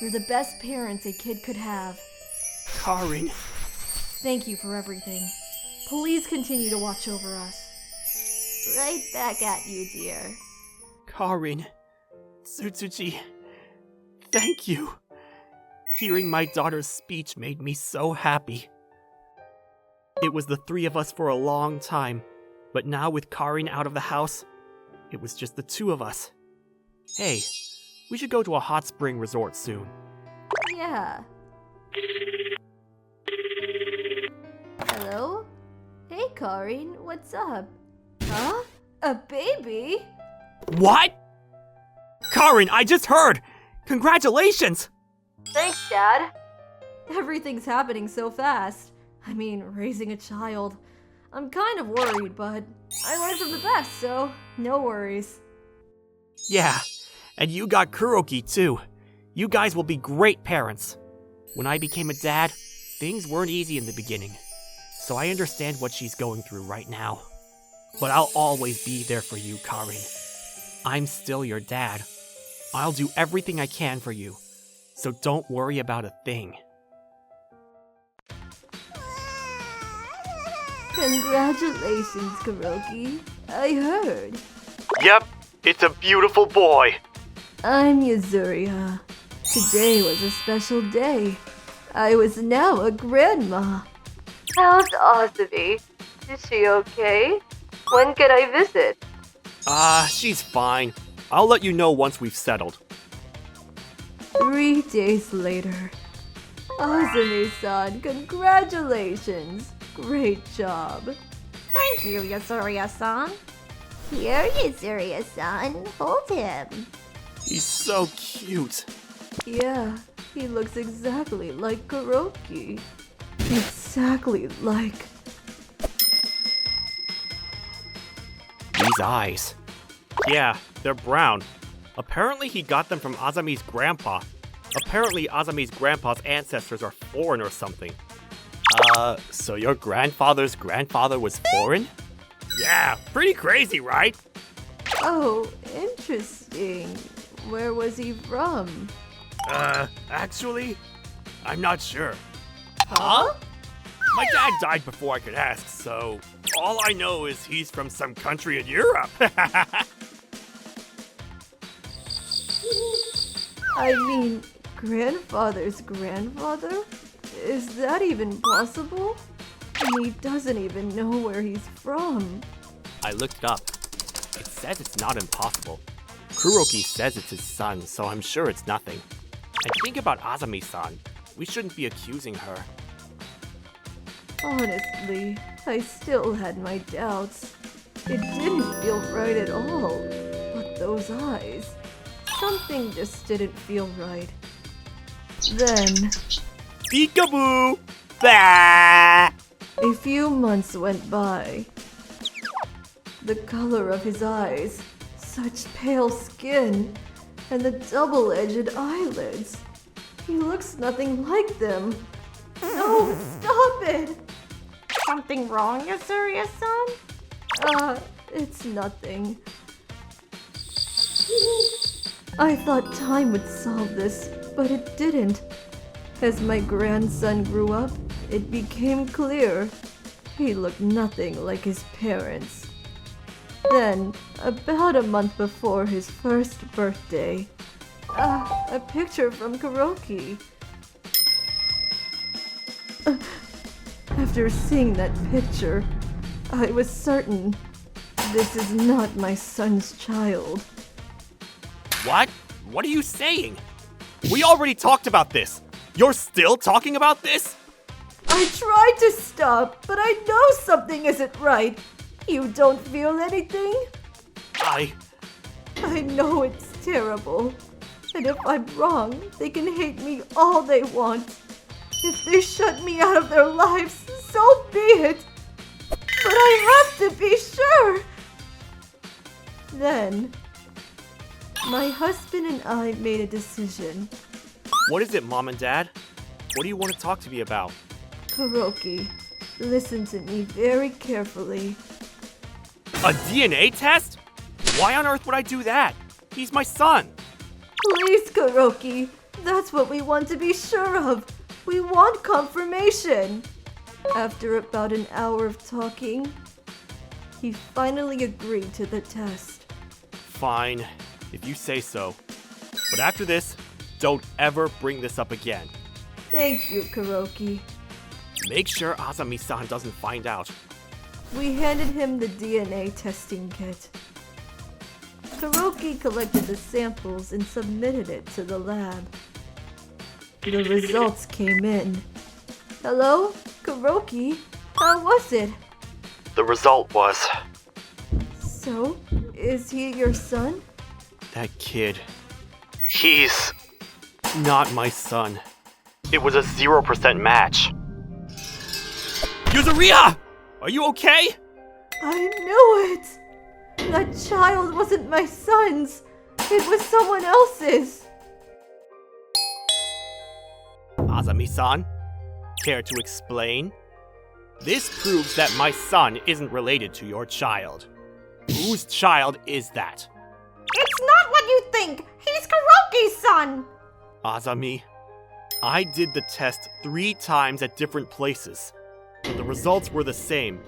you're the best parents a kid could have. Karin. Thank you for everything. Please continue to watch over us. Right back at you, dear. Karin. Tsutsuji. Thank you. Hearing my daughter's speech made me so happy. It was the three of us for a long time, but now with Karin out of the house, it was just the two of us. Hey, we should go to a hot spring resort soon. Yeah. Hello? Hey, Karin, what's up? Huh? A baby? What? Karin, I just heard! Congratulations! Thanks, Dad. Everything's happening so fast. I mean, raising a child. I'm kind of worried, but I learned from the best, so no worries. Yeah, and you got Kuroki too. You guys will be great parents. When I became a dad, things weren't easy in the beginning, so I understand what she's going through right now. But I'll always be there for you, Karin. I'm still your dad. I'll do everything I can for you, so don't worry about a thing. Congratulations, Kuroki. I heard. Yep, it's a beautiful boy. I'm Yuzuria. Today was a special day. I was now a grandma. How's Asabi? Is she okay? When can I visit? She's fine. I'll let you know once we've settled. 3 days later. Azumi-san, congratulations. Great job. Thank you, Yuzuria-san. Here, Yuzuria-san. Hold him. He's so cute. Yeah, he looks exactly like Kuroki. Exactly like... These eyes. Yeah, they're brown. Apparently he got them from Azami's grandpa. Apparently Azami's grandpa's ancestors are foreign or something. So your grandfather's grandfather was foreign? Yeah, pretty crazy, right? Oh, interesting. Where was he from? Actually, I'm not sure. Huh? My dad died before I could ask, so all I know is he's from some country in Europe. I mean, grandfather's grandfather? Is that even possible? He doesn't even know where he's from. I looked it up. It says it's not impossible. Kuroki says it's his son, so I'm sure it's nothing. And think about Azami-san. We shouldn't be accusing her. Honestly, I still had my doubts. It didn't feel right at all. But those eyes... something just didn't feel right. Then... Peekaboo! Bah! a few months went by. The color of his eyes, such pale skin, and the double-edged eyelids. He looks nothing like them. No, stop it! Something wrong, Yuzuria-san? It's nothing. I thought time would solve this, but it didn't. As my grandson grew up, it became clear. He looked nothing like his parents. Then, about a month before his first birthday, a picture from Kuroki. After seeing that picture, I was certain this is not my son's child. What? What are you saying? We already talked about this. You're still talking about this? I tried to stop, but I know something isn't right. You don't feel anything? I I know it's terrible, And if I'm wrong, they can hate me all they want. If they shut me out of their lives, so be it. But I have to be sure. Then, my husband and I made a decision. What is it, Mom and Dad? What do you want to talk to me about? Kuroki, listen to me very carefully. A DNA test? Why on earth would I do that? He's my son. Please, Kuroki, that's what we want to be sure of. We want confirmation. After about an hour of talking, he finally agreed to the test. Fine, if you say so. But after this, don't ever bring this up again. Thank you, Kuroki. Make sure Azami-san doesn't find out. We handed him the DNA testing kit. Kuroki collected the samples and submitted it to the lab. The results came in. Hello, Kuroki? How was it? The result was... So, is he your son? That kid... He's... not my son. It was a 0% match. Yuzuriha! Are you okay? I knew it! That child wasn't my son's. It was someone else's. Azami-san, care to explain? This proves that my son isn't related to your child. Whose child is that? It's not what you think! He's Kuroki's son! Azami, I did the test 3 times at different places, but the results were the same.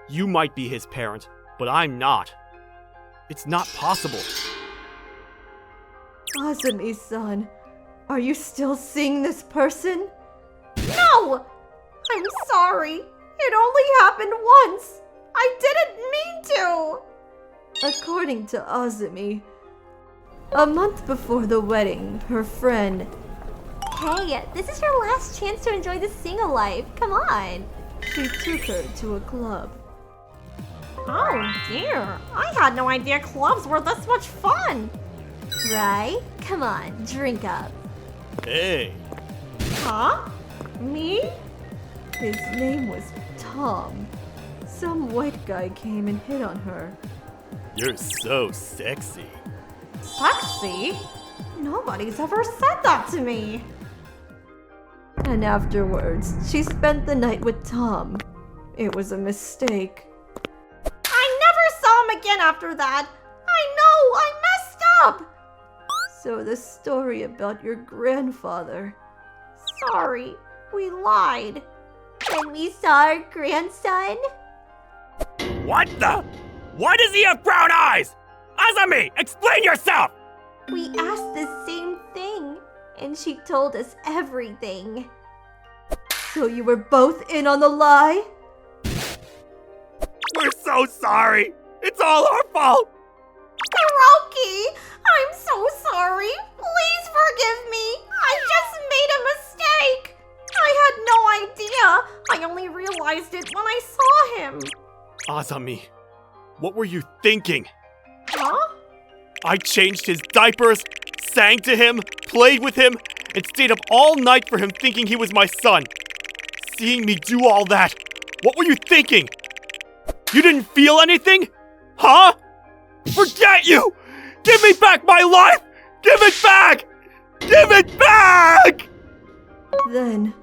You might be his parent, but I'm not. It's not possible. Azami-san, are you still seeing this person? No! I'm sorry. It only happened once. I didn't mean to. According to Azumi, a month before the wedding, her friend... Hey, this is your last chance to enjoy the single life. Come on. She took her to a club. Oh dear. I had no idea clubs were this much fun. Right? Come on, drink up. Hey. Huh? Me? His name was Tom. Some white guy came and hit on her. You're so sexy. Sexy? Nobody's ever said that to me. And afterwards, she spent the night with Tom. It was a mistake. I never saw him again after that. I know, I messed up. So the story about your grandfather. Sorry, we lied. And we saw our grandson. What the? Why does he have brown eyes? Azami, explain yourself! We asked the same thing, and she told us everything. So you were both in on the lie? We're so sorry. It's all our fault. Kuroki, I'm so sorry. Please forgive me. I just made a mistake. I had no idea. I only realized it when I saw him. Azami, what were you thinking? Huh? I changed his diapers, sang to him, played with him, and stayed up all night for him thinking he was my son. Seeing me do all that, what were you thinking? You didn't feel anything? Huh? Forget you! Give me back my life! Give it back! Give it back! Then,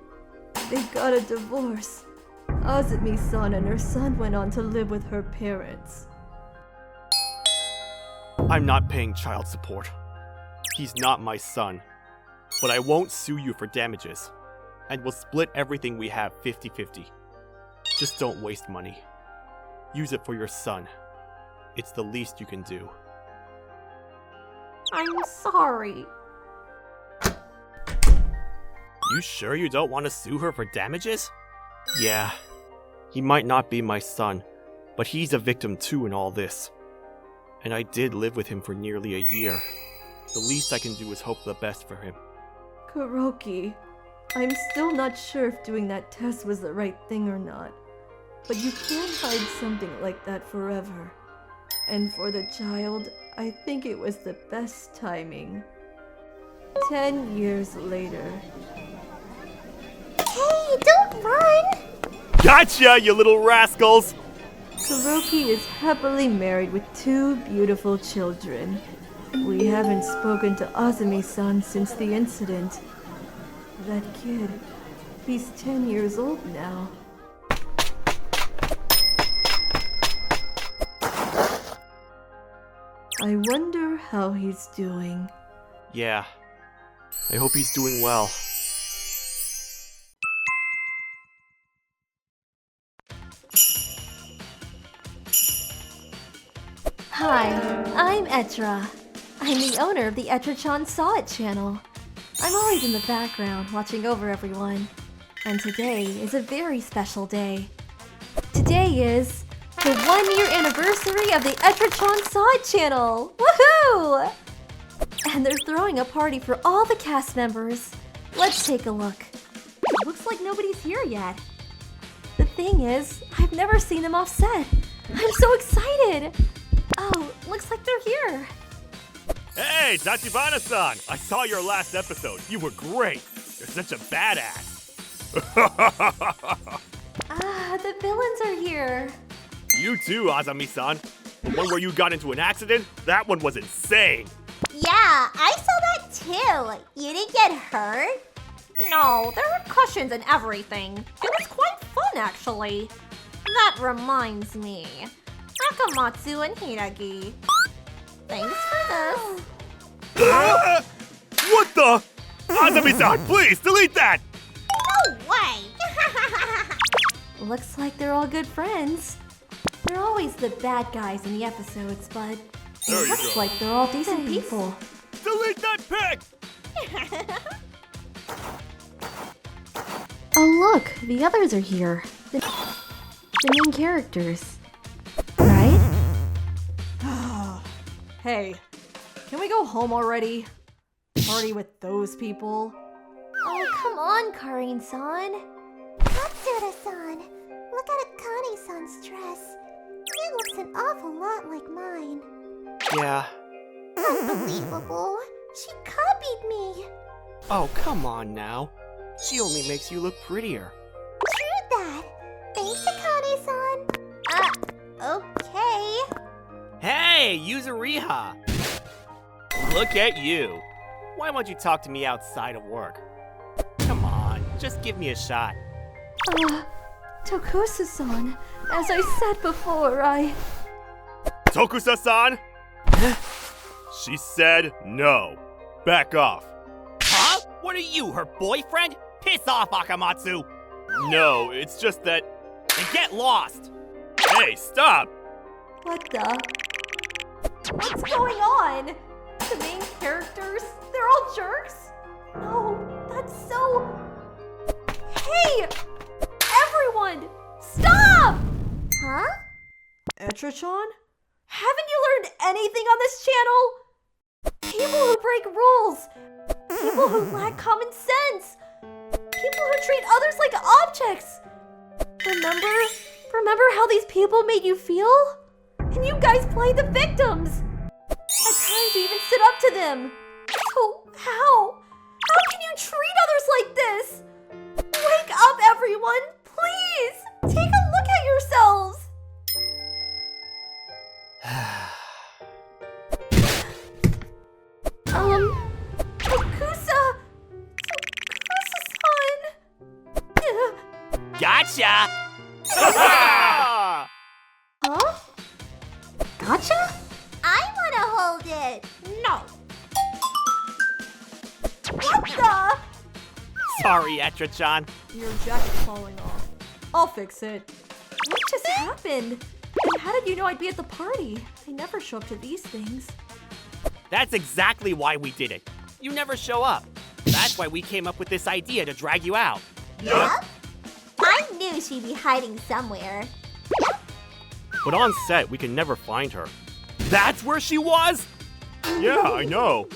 they got a divorce. Azumi-san and her son went on to live with her parents. I'm not paying child support. He's not my son. But I won't sue you for damages. And we'll split everything we have 50-50. Just don't waste money. Use it for your son. It's the least you can do. I'm sorry. You sure you don't want to sue her for damages? Yeah. He might not be my son, but he's a victim too in all this. And I did live with him for nearly a year. The least I can do is hope the best for him. Kuroki, I'm still not sure if doing that test was the right thing or not. But you can't hide something like that forever. And for the child, I think it was the best timing. 10 years later. Hey, don't run! Gotcha, you little rascals! Kuroki is happily married with 2 beautiful children. We haven't spoken to Azumi-san since the incident. That kid, he's 10 years old now. I wonder how he's doing. Yeah. I hope he's doing well. Hi, I'm Etra. I'm the owner of the Etra-chan Saw It channel. I'm always in the background watching over everyone. And today is a very special day. Today is the 1-year anniversary of the Etra-chan Saw It channel! Woohoo! And they're throwing a party for all the cast members. Let's take a look. Looks like nobody's here yet. The thing is, I've never seen them off set. I'm so excited! Oh, looks like they're here. Hey, Tachibana-san! I saw your last episode. You were great. You're such a badass. The villains are here. You too, Azami-san. The one where you got into an accident? That one was insane. Yeah, I saw that too. You didn't get hurt? No, there were cushions and everything. It was quite fun, actually. That reminds me. Nakamatsu and Hiragi. Thanks for this. What the? Azami-san, please, delete that! No way! Looks like they're all good friends. They're always the bad guys in the episodes, but There it you looks go. like they're all decent people. Delete that pic! Oh look, the others are here. The main characters. Right? Hey, can we go home already? Party with those people? Oh, come on, Karin-san. Matsura-san, look at Akane-san's dress. It looks an awful lot like mine. Yeah. Unbelievable. She copied me. Oh, come on now. She only makes you look prettier. True that. Thanks, Akane-san. Okay. Hey, Yuzuriha! Look at you. Why won't you talk to me outside of work? Come on, just give me a shot. Tokusa-san, as I said before, Tokusa-san? She said no. Back off. Huh? What are you, her boyfriend? Piss off, Akamatsu! No, it's just that... And get lost! Hey, stop! What the? What's going on? The main characters? They're all jerks? No, that's so... Hey! Everyone! Stop! Huh? Etra-chan? Haven't you learned anything on this channel? People who break rules! People who lack common sense! People who treat others like objects! Remember how these people made you feel? And you guys play the victims! At times you even stood up to them! So how? How can you treat others like this? Wake up, everyone! Please! Take a look at yourselves! Tokusa-san! Gotcha! Huh? Gotcha? I wanna hold it. No. What the? Sorry, Etra-chan. Your jacket's falling off. I'll fix it. What just happened? And how did you know I'd be at the party? I never show up to these things. That's exactly why we did it. You never show up. That's why we came up with this idea to drag you out. Yup. I knew she'd be hiding somewhere. But on set, we can never find her. That's where she was? Yeah, I know.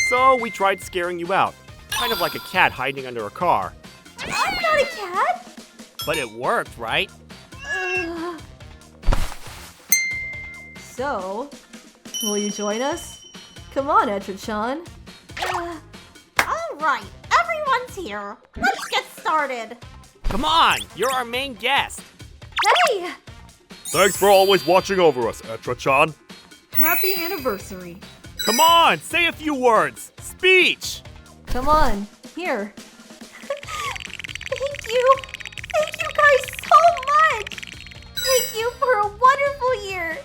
So we tried scaring you out. Kind of like a cat hiding under a car. I'm not a cat! But it worked, right? So, will you join us? Come on, Etra-chan. Right, everyone's here. Let's get started. Come on, you're our main guest. Hey! Thanks for always watching over us, Etra-chan. Happy anniversary. Come on, say a few words. Speech. Come on, here. Thank you. Thank you guys so much. Thank you for a wonderful year.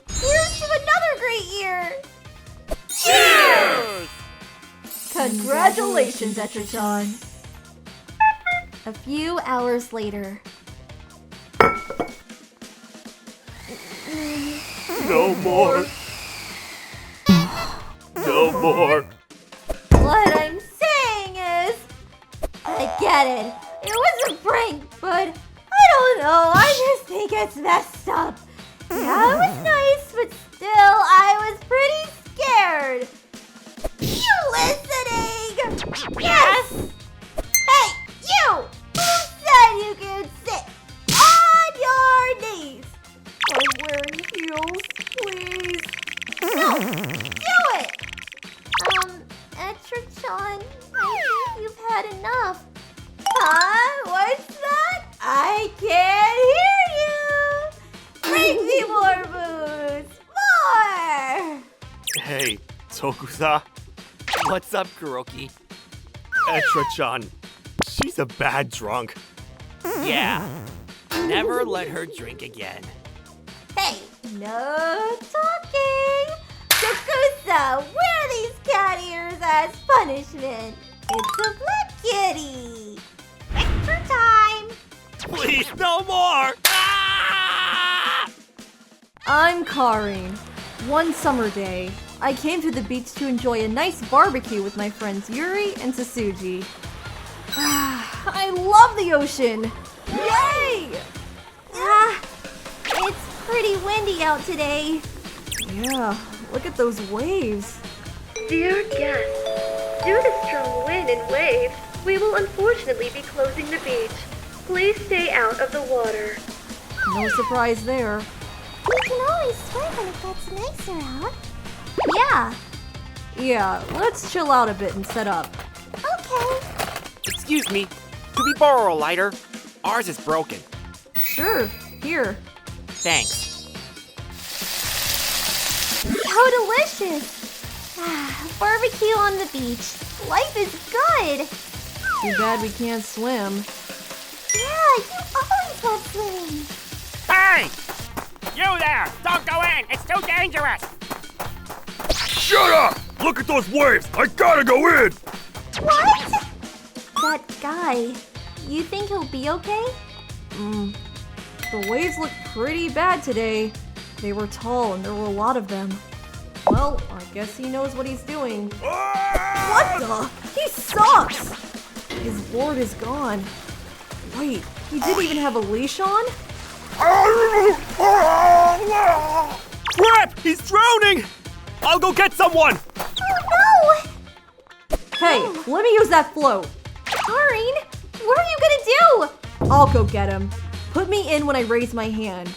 Here's to another great year. Cheers! Congratulations, Etra-chan. A few hours later. No more. No more. What I'm saying is, I get it. It was a prank, but I don't know. I just think it's messed up. Yeah, it was nice, but still, I was pretty scared. You listening? Yes. Hey, you! Who said you could sit on your knees? I'm wearing heels, please. No, do it! Etra-chan, I think you've had enough. Huh? What's that? I can't hear you! Bring me more booze! More! Hey, Tokusa. What's up, Kuroki? Etra-chan, she's a bad drunk. Yeah, never let her drink again. Hey, no talking! Tokusa, wear these cat ears as punishment. It's a black kitty. Extra time! Please, no more! Ah! I'm Karin. One summer day, I came to the beach to enjoy a nice barbecue with my friends Yuri and Sasuji. I love the ocean! Yay! It's pretty windy out today. Yeah, look at those waves. Dear guests, due to strong wind and waves, we will unfortunately be closing the beach. Please stay out of the water. No surprise there. We can always swim when it gets nicer out. Yeah. Yeah, let's chill out a bit and set up. Okay. Excuse me, could we borrow a lighter? Ours is broken. Sure, here. Thanks. How delicious! Barbecue on the beach. Life is good. Too bad we can't swim. Yeah, you always love swimming. Hey! You there! Don't go in! It's too dangerous! Shut up! Look at those waves! I gotta go in! What? That guy. You think he'll be okay? The waves look pretty bad today. They were tall and there were a lot of them. Well, I guess he knows what he's doing. What the? He sucks! His board is gone. Wait, he didn't even have a leash on? Crap! He's drowning! I'll go get someone! Oh no! Hey, let me use that float. Karin, what are you gonna do? I'll go get him. Put me in when I raise my hand.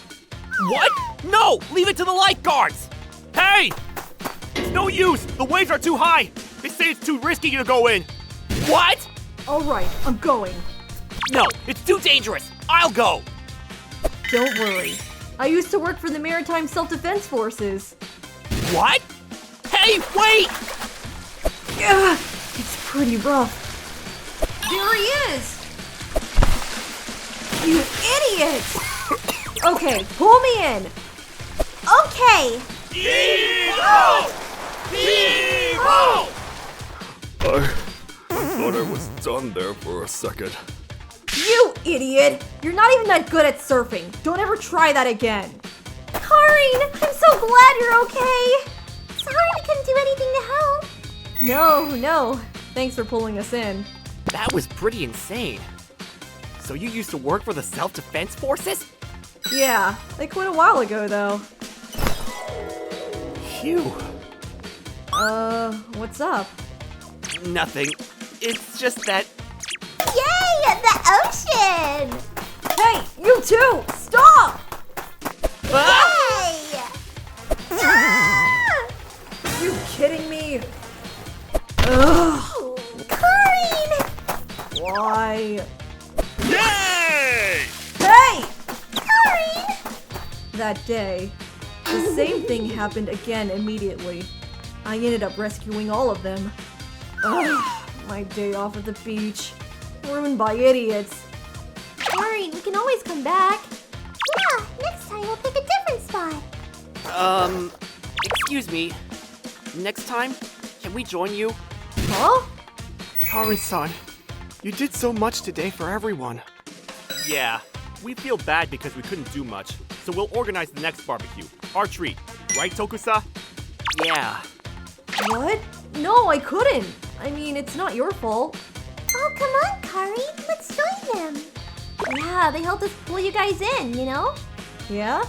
What? No! Leave it to the lifeguards! Hey! It's no use! The waves are too high! They say it's too risky to go in! What? Alright, I'm going. No, it's too dangerous! I'll go! Don't worry. I used to work for the Maritime Self-Defense Forces. What? Hey, wait! Yeah, it's pretty rough. There he is! You idiot! Okay, pull me in. Okay. I thought I was done there for a second. You idiot! You're not even that good at surfing. Don't ever try that again. Karin, I'm so glad you're okay. Sorry we couldn't do anything to help. No. Thanks for pulling us in. That was pretty insane. So you used to work for the self-defense forces? Yeah, they quit a while ago though. Phew. What's up? Nothing. It's just that... Yay, the ocean! Hey, you two! Stop! Yay! Ah! You kidding me? Ugh. Karin! Why? Yay! Hey! That day, the same thing happened again immediately. I ended up rescuing all of them. Ugh, my day off at the beach. Ruined by idiots. Worry, we can always come back. Yeah, next time we'll pick a different spot. Excuse me. Next time, can we join you? Huh? Karin-san, you did so much today for everyone. Yeah, we feel bad because we couldn't do much, so we'll organize the next barbecue. Our treat. Right, Tokusa? Yeah. What? No, I couldn't. I mean, it's not your fault. Oh, come on, Kari. Let's join them. Yeah, they helped us pull you guys in, you know? Yeah?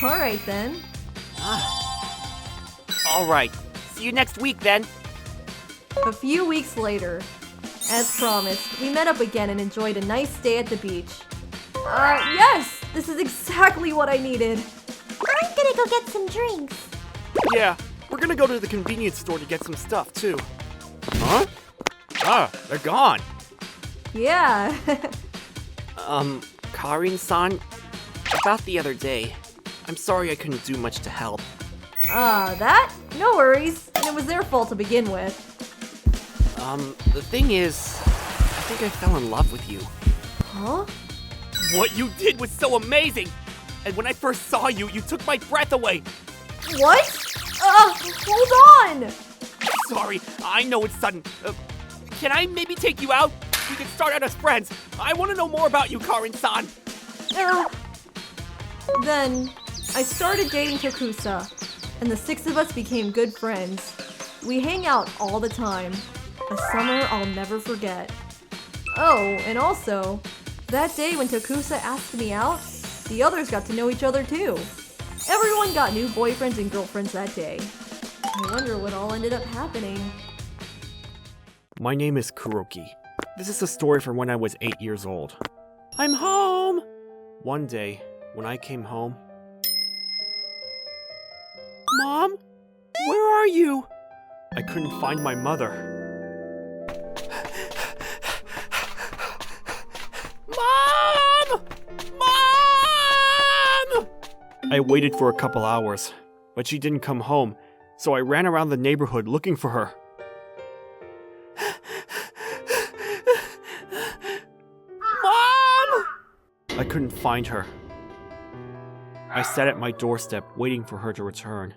Alright then. Alright, see you next week then. A few weeks later, as promised, we met up again and enjoyed a nice day at the beach. Yes! This is exactly what I needed. I'm gonna go get some drinks. Yeah, we're gonna go to the convenience store to get some stuff too. Huh? Ah, they're gone. Yeah. Karin-san, about the other day, I'm sorry I couldn't do much to help. That? No worries. And it was their fault to begin with. The thing is, I think I fell in love with you. Huh? What you did was so amazing! And when I first saw you, you took my breath away! What? Hold on! Sorry, I know it's sudden. Can I maybe take you out? We can start out as friends. I want to know more about you, Karin-san. Then, I started dating Tokusa, and the six of us became good friends. We hang out all the time. A summer I'll never forget. Oh, and also, that day when Tokusa asked me out, the others got to know each other too. Everyone got new boyfriends and girlfriends that day. I wonder what all ended up happening. My name is Kuroki. This is a story from when I was 8 years old. I'm home! One day, when I came home... Mom? Where are you? I couldn't find my mother. Mom! Mom! I waited for a couple hours, but she didn't come home, so I ran around the neighborhood looking for her. Mom! I couldn't find her. I sat at my doorstep waiting for her to return.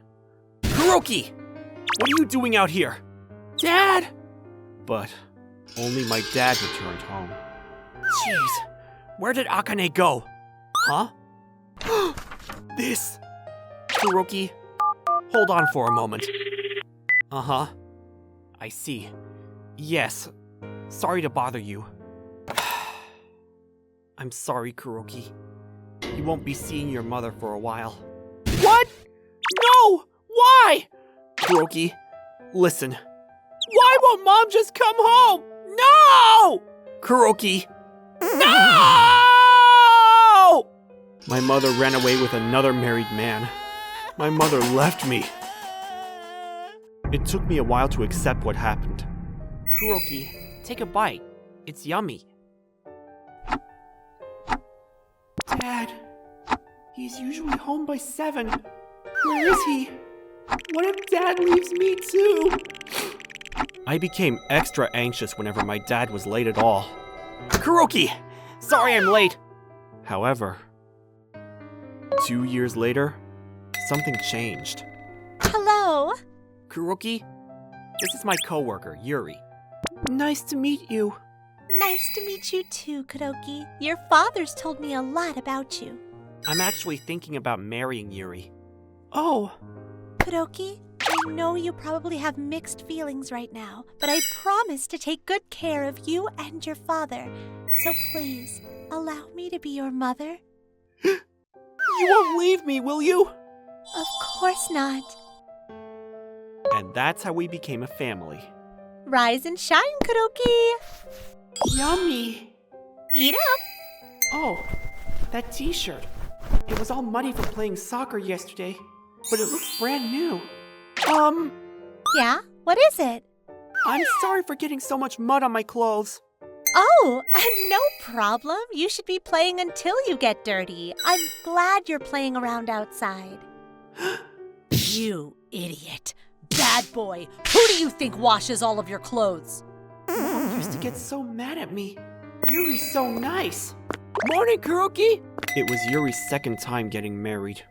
Kuroki! What are you doing out here? Dad! But only my dad returned home. Jeez, where did Akane go? Huh? This! Kuroki, hold on for a moment. Uh-huh. I see. Yes. Sorry to bother you. I'm sorry, Kuroki. You won't be seeing your mother for a while. What? No! Why? Kuroki, listen. Why won't Mom just come home? No! Kuroki. No! My mother ran away with another married man. My mother left me. It took me a while to accept what happened. Kuroki, take a bite. It's yummy. Dad, he's usually home by 7. Where is he? What if Dad leaves me too? I became extra anxious whenever my dad was late at all. Kuroki! Sorry I'm late! However, 2 years later, something changed. Hello. Kuroki, this is my coworker, Yuri. Nice to meet you. Nice to meet you too, Kuroki. Your father's told me a lot about you. I'm actually thinking about marrying Yuri. Oh. Kuroki, I know you probably have mixed feelings right now, but I promise to take good care of you and your father. So please, allow me to be your mother. You won't leave me, will you? Of course not. And that's how we became a family. Rise and shine, Kuroki. Yummy. Eat up. Oh, that t-shirt. It was all muddy from playing soccer yesterday, but it looks brand new. Yeah? What is it? I'm sorry for getting so much mud on my clothes. Oh, no problem. You should be playing until you get dirty. I'm glad you're playing around outside. You idiot. Bad boy. Who do you think washes all of your clothes? Mom used to get so mad at me. Yuri's so nice. Morning, Kuroki! It was Yuri's second time getting married.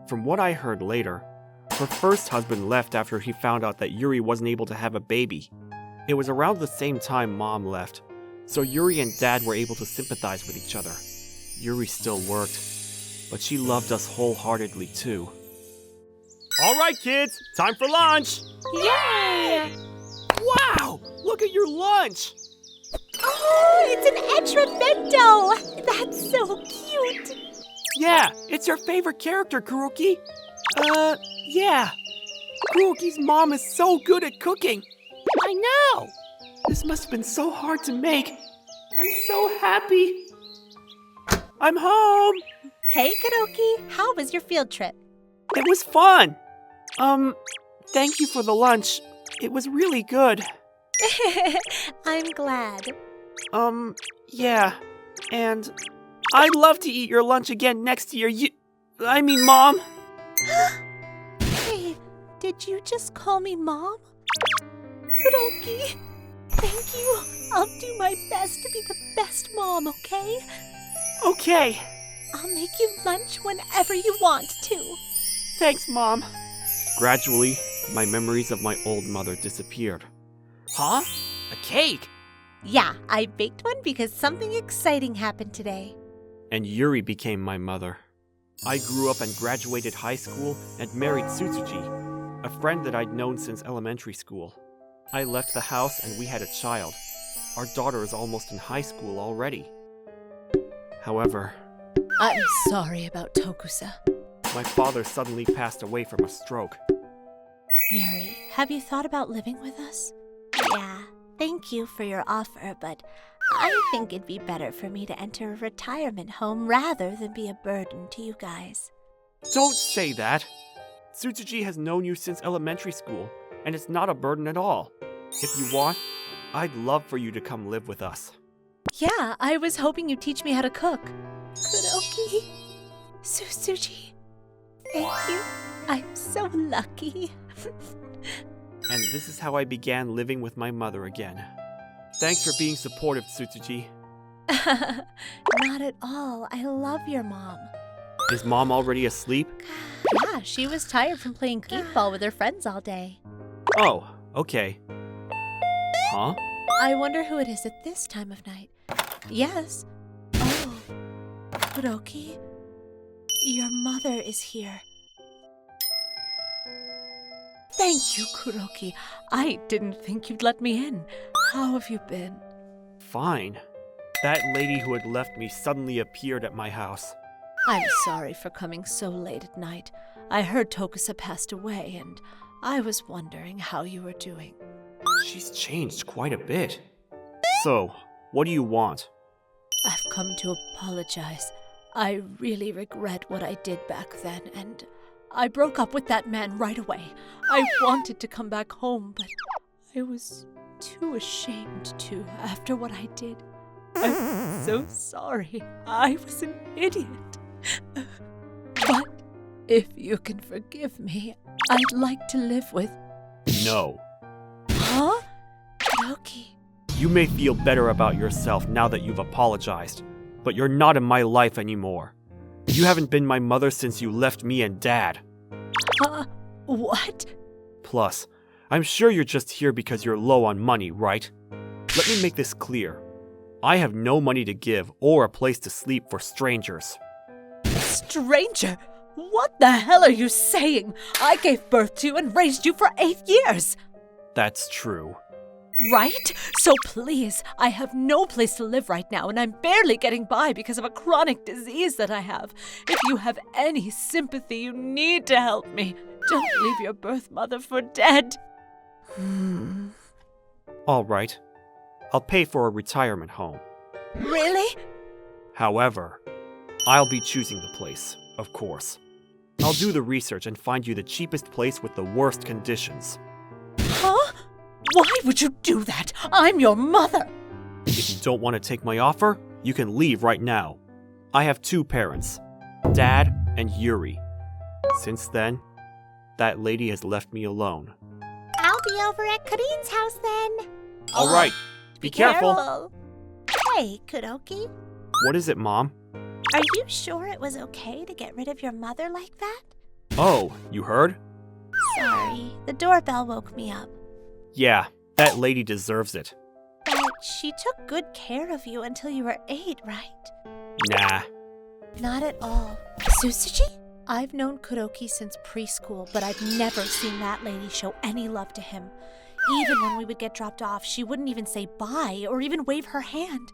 From what I heard later, her first husband left after he found out that Yuri wasn't able to have a baby. It was around the same time Mom left, so Yuri and Dad were able to sympathize with each other. Yuri still worked, but she loved us wholeheartedly too. All right, kids, time for lunch! Yay! Wow, look at your lunch! Oh, it's an Etra bento! That's so cute! Yeah, it's your favorite character, Kuroki. Yeah. Kuroki's mom is so good at cooking. I know! This must have been so hard to make. I'm so happy. I'm home! Hey, Kuroki, how was your field trip? It was fun! Thank you for the lunch. It was really good. I'm glad. Yeah. And I'd love to eat your lunch again next year. Mom. Hey, did you just call me Mom? Kuroki, thank you. I'll do my best to be the best mom, okay? Okay. I'll make you lunch whenever you want to. Thanks, Mom. Gradually, my memories of my old mother disappeared. Huh? A cake? Yeah, I baked one because something exciting happened today. And Yuri became my mother. I grew up and graduated high school and married Tsutsuji, a friend that I'd known since elementary school. I left the house and we had a child. Our daughter is almost in high school already. However, I'm sorry about Tokusa. my father suddenly passed away from a stroke. Yuri, have you thought about living with us? Yeah, thank you for your offer, but I think it'd be better for me to enter a retirement home rather than be a burden to you guys. Don't say that! Tsutsuji has known you since elementary school, and it's not a burden at all. If you want, I'd love for you to come live with us. Yeah, I was hoping you'd teach me how to cook. Kuroki, Tsutsuji, thank you. I'm so lucky. And this is how I began living with my mother again. Thanks for being supportive, Tsutsuji. Not at all. I love your mom. Is Mom already asleep? Yeah, she was tired from playing paintball with her friends all day. Oh, okay. Huh? I wonder who it is at this time of night. Yes. Oh, Kuroki, your mother is here. Thank you, Kuroki. I didn't think you'd let me in. How have you been? Fine. That lady who had left me suddenly appeared at my house. I'm sorry for coming so late at night. I heard Tokusa passed away, and I was wondering how you were doing. She's changed quite a bit. So, what do you want? I've come to apologize. I really regret what I did back then, and I broke up with that man right away. I wanted to come back home, but I was too ashamed to after what I did. I'm so sorry. I was an idiot. But if you can forgive me, I'd like to live with... No. Huh? Loki. You may feel better about yourself now that you've apologized, but you're not in my life anymore. You haven't been my mother since you left me and Dad. What? Plus, I'm sure you're just here because you're low on money, right? Let me make this clear. I have no money to give or a place to sleep for strangers. Stranger? What the hell are you saying? I gave birth to and raised you for 8 years. That's true. Right? So please, I have no place to live right now, and I'm barely getting by because of a chronic disease that I have. If you have any sympathy, you need to help me. Don't leave your birth mother for dead. All right. I'll pay for a retirement home. Really? However, I'll be choosing the place, of course. I'll do the research and find you the cheapest place with the worst conditions. Huh? Why would you do that? I'm your mother. If you don't want to take my offer, you can leave right now. I have 2 parents, Dad and Yuri. Since then, that lady has left me alone. I'll be over at Karin's house then. All right, be careful. Hey, Kuroki. What is it, Mom? Are you sure it was okay to get rid of your mother like that? Oh, you heard? Sorry, the doorbell woke me up. Yeah, that lady deserves it. But she took good care of you until you were 8, right? Nah. Not at all. Susuji? I've known Kuroki since preschool, but I've never seen that lady show any love to him. Even when we would get dropped off, she wouldn't even say bye or even wave her hand.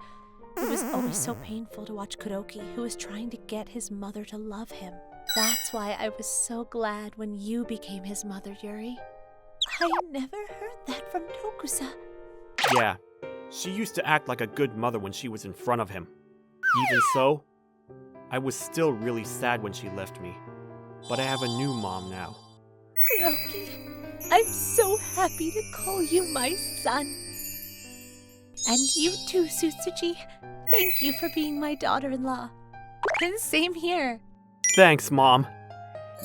It was always so painful to watch Kuroki, who was trying to get his mother to love him. That's why I was so glad when you became his mother, Yuri. I never heard that from Tokusa. Yeah, she used to act like a good mother when she was in front of him. Even so, I was still really sad when she left me. But I have a new mom now. Kuroki, I'm so happy to call you my son. And you too, Susuji. Thank you for being my daughter-in-law. And same here. Thanks, Mom.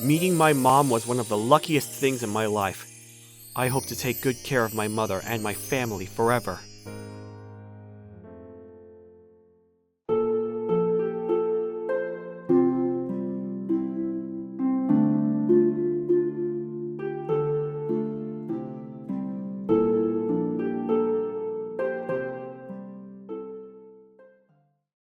Meeting my mom was one of the luckiest things in my life. I hope to take good care of my mother and my family forever.